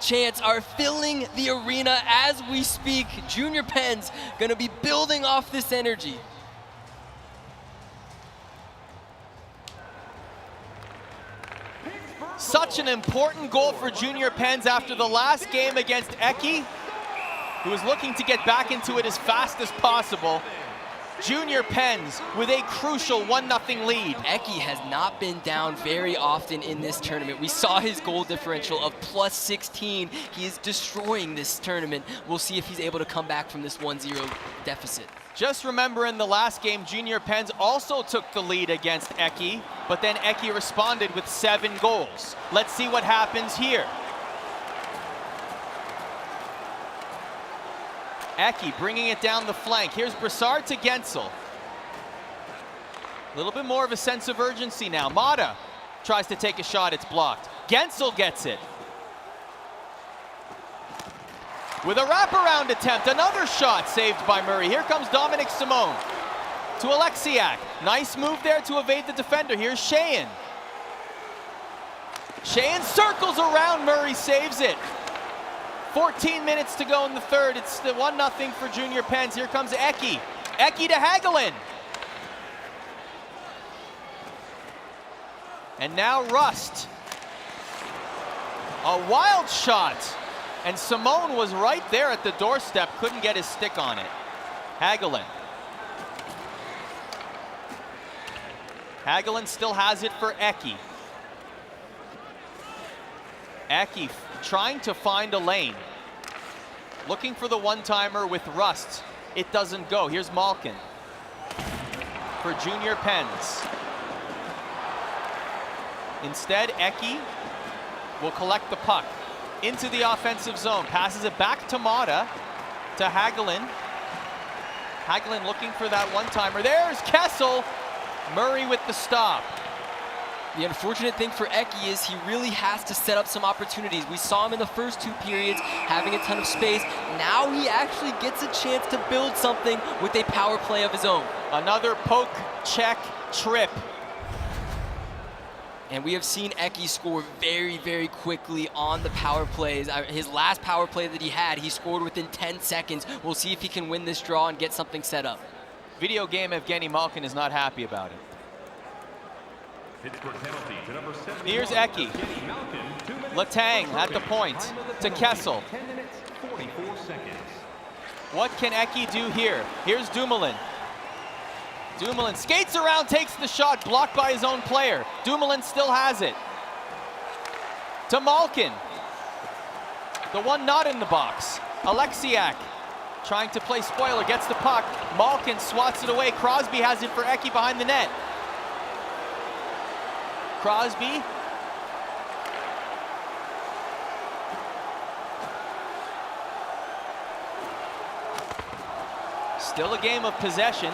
chants are filling the arena as we speak. Junior Penn's gonna be building off this energy. Such an important goal for Junior Penn's after the last game against Eki, who was looking to get back into it as fast as possible. Junior Penn's with a crucial 1-0 lead. Eki has not been down very often in this tournament. We saw his goal differential of +16. He is destroying this tournament. We'll see if he's able to come back from this 1-0 deficit. Just remember in the last game, Junior Penn's also took the lead against Eki, but then Eki responded with 7 goals. Let's see what happens here. Eki bringing it down the flank. Here's Brassard to Gensel. A little bit more of a sense of urgency now. Mata tries to take a shot, it's blocked. Gensel gets it. With a wraparound attempt, another shot saved by Murray. Here comes Dominic Simone to Alexiak. Nice move there to evade the defender. Here's Sheehan. Sheehan circles around, Murray saves it. 14 minutes to go in the third. It's the 1-0 for Junior Penn's. Here comes Eki. Eki to Hagelin. And now Rust. A wild shot. And Simone was right there at the doorstep, couldn't get his stick on it. Hagelin. Hagelin still has it for Eki. Eki trying to find a lane. Looking for the one-timer with Rust. It doesn't go. Here's Malkin for Junior Penn's. Instead, Eki will collect the puck into the offensive zone. Passes it back to Mata, to Hagelin. Hagelin looking for that one-timer. There's Kessel. Murray with the stop. The unfortunate thing for Eki is he really has to set up some opportunities. We saw him in the first 2 periods having a ton of space. Now he actually gets a chance to build something with a power play of his own. Another poke, check, trip. And we have seen Eki score very, very quickly on the power plays. His last power play that he had, he scored within 10 seconds. We'll see if he can win this draw and get something set up. Video game Evgeny Malkin is not happy about it. Here's Eki. Letang at the point to Kessel. What can Eki do here? Here's Dumoulin. Dumoulin skates around, takes the shot, blocked by his own player. Dumoulin still has it. To Malkin. The one not in the box. Alexiak trying to play spoiler, gets the puck. Malkin swats it away. Crosby has it for Eki behind the net. Crosby. Still a game of possession.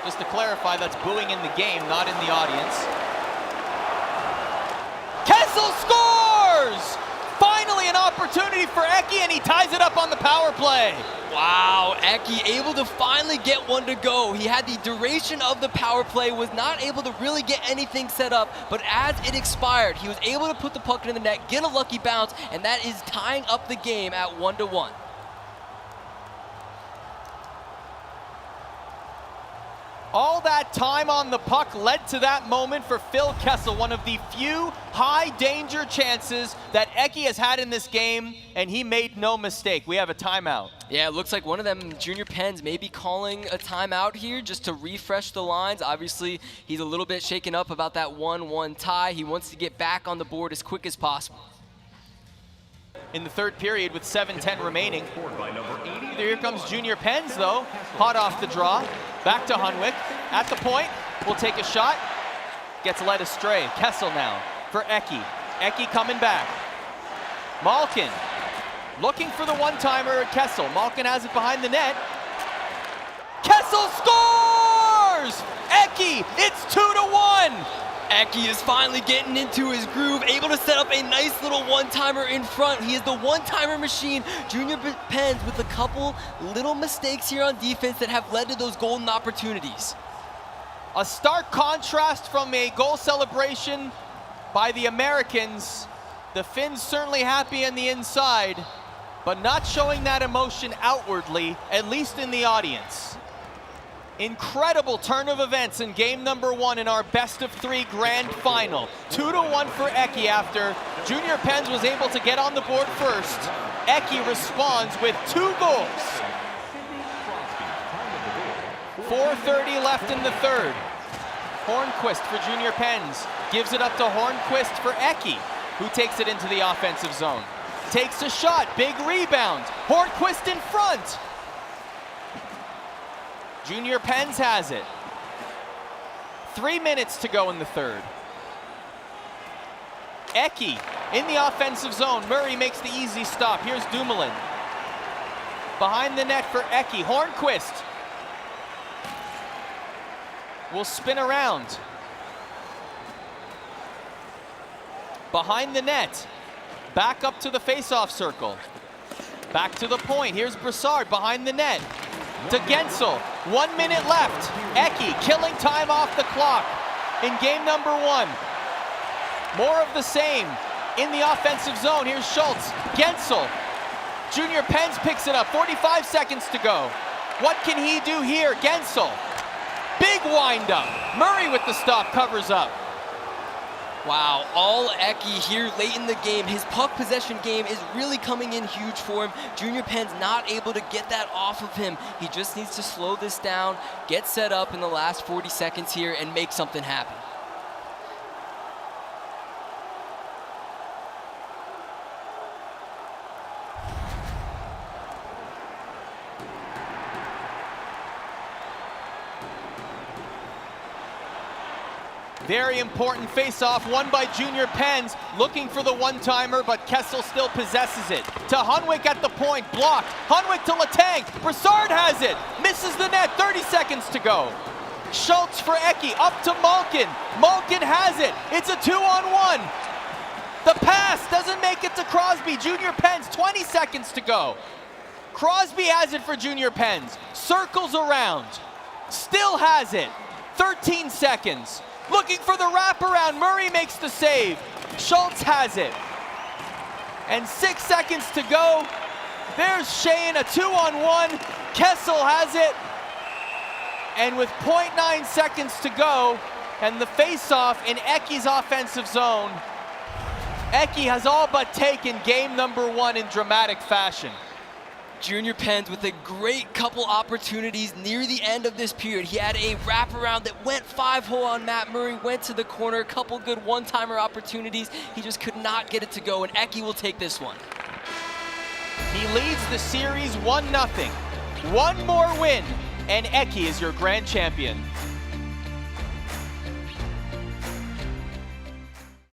Just to clarify, that's booing in the game, not in the audience. Kessel scores! Finally an opportunity for Eki, and he ties it up on the power play. Wow, Eki able to finally get one to go. He had the duration of the power play, was not able to really get anything set up, but as it expired, he was able to put the puck in the net, get a lucky bounce, and that is tying up the game at 1-1. All that time on the puck led to that moment for Phil Kessel, one of the few high-danger chances that Eki has had in this game, and he made no mistake. We have a timeout. Yeah, it looks like one of them, Junior Penn's, may be calling a timeout here just to refresh the lines. Obviously, he's a little bit shaken up about that 1-1 tie. He wants to get back on the board as quick as possible. In the third period with 7:10 remaining. Here comes Junior Penn's, though, hot off the draw. Back to Hunwick, at the point, will take a shot, gets led astray. Kessel now for Eki. Eki coming back. Malkin looking for the one-timer. Kessel, Malkin has it behind the net. Kessel scores! Eki, it's 2-1! Eki is finally getting into his groove, able to set up a nice little one-timer in front. He is the one-timer machine. Junior Penn's with a couple little mistakes here on defense that have led to those golden opportunities. A stark contrast from a goal celebration by the Americans. The Finns certainly happy on the inside, but not showing that emotion outwardly, at least in the audience. Incredible turn of events in game number 1 in our best of 3 grand final. 2-1 for Eki after Junior Pens was able to get on the board first. Eki responds with 2 goals. 4:30 left in the third. Hornquist for Junior Pens. Gives it up to Hornquist for Eki, who takes it into the offensive zone. Takes a shot, big rebound. Hornquist in front. Junior Pens has it. 3 minutes to go in the third. Eki in the offensive zone. Murray makes the easy stop. Here's Dumoulin. Behind the net for Eki. Hornquist will spin around. Behind the net. Back up to the face-off circle. Back to the point. Here's Brassard behind the net. To Gensel. 1 minute left. Eki killing time off the clock in game number 1. More of the same in the offensive zone. Here's Schultz. Gensel. Junior Pens picks it up. 45 seconds to go. What can he do here? Gensel. Big wind-up. Murray with the stop, covers up. Wow, all Eki here late in the game. His puck possession game is really coming in huge for him. Junior Pens not able to get that off of him. He just needs to slow this down, get set up in the last 40 seconds here, and make something happen. Very important face-off, won by Junior Pens, looking for the one-timer, but Kessel still possesses it. To Hunwick at the point, blocked. Hunwick to Letang, Brassard has it, misses the net, 30 seconds to go. Schultz for Eki, up to Malkin. Malkin has it, it's a 2-on-1. The pass doesn't make it to Crosby. Junior Pens, 20 seconds to go. Crosby has it for Junior Pens, circles around, still has it, 13 seconds. Looking for the wraparound, Murray makes the save. Schultz has it. And 6 seconds to go. There's Shane, a 2-on-1. Kessel has it. And with 0.9 seconds to go, and the face-off in Eki's offensive zone, Eki has all but taken game number 1 in dramatic fashion. Junior Pens with a great couple opportunities near the end of this period. He had a wraparound that went 5-hole on Matt Murray, went to the corner, a couple good one-timer opportunities. He just could not get it to go, and Eki will take this one. He leads the series 1-0. One more win, and Eki is your grand champion.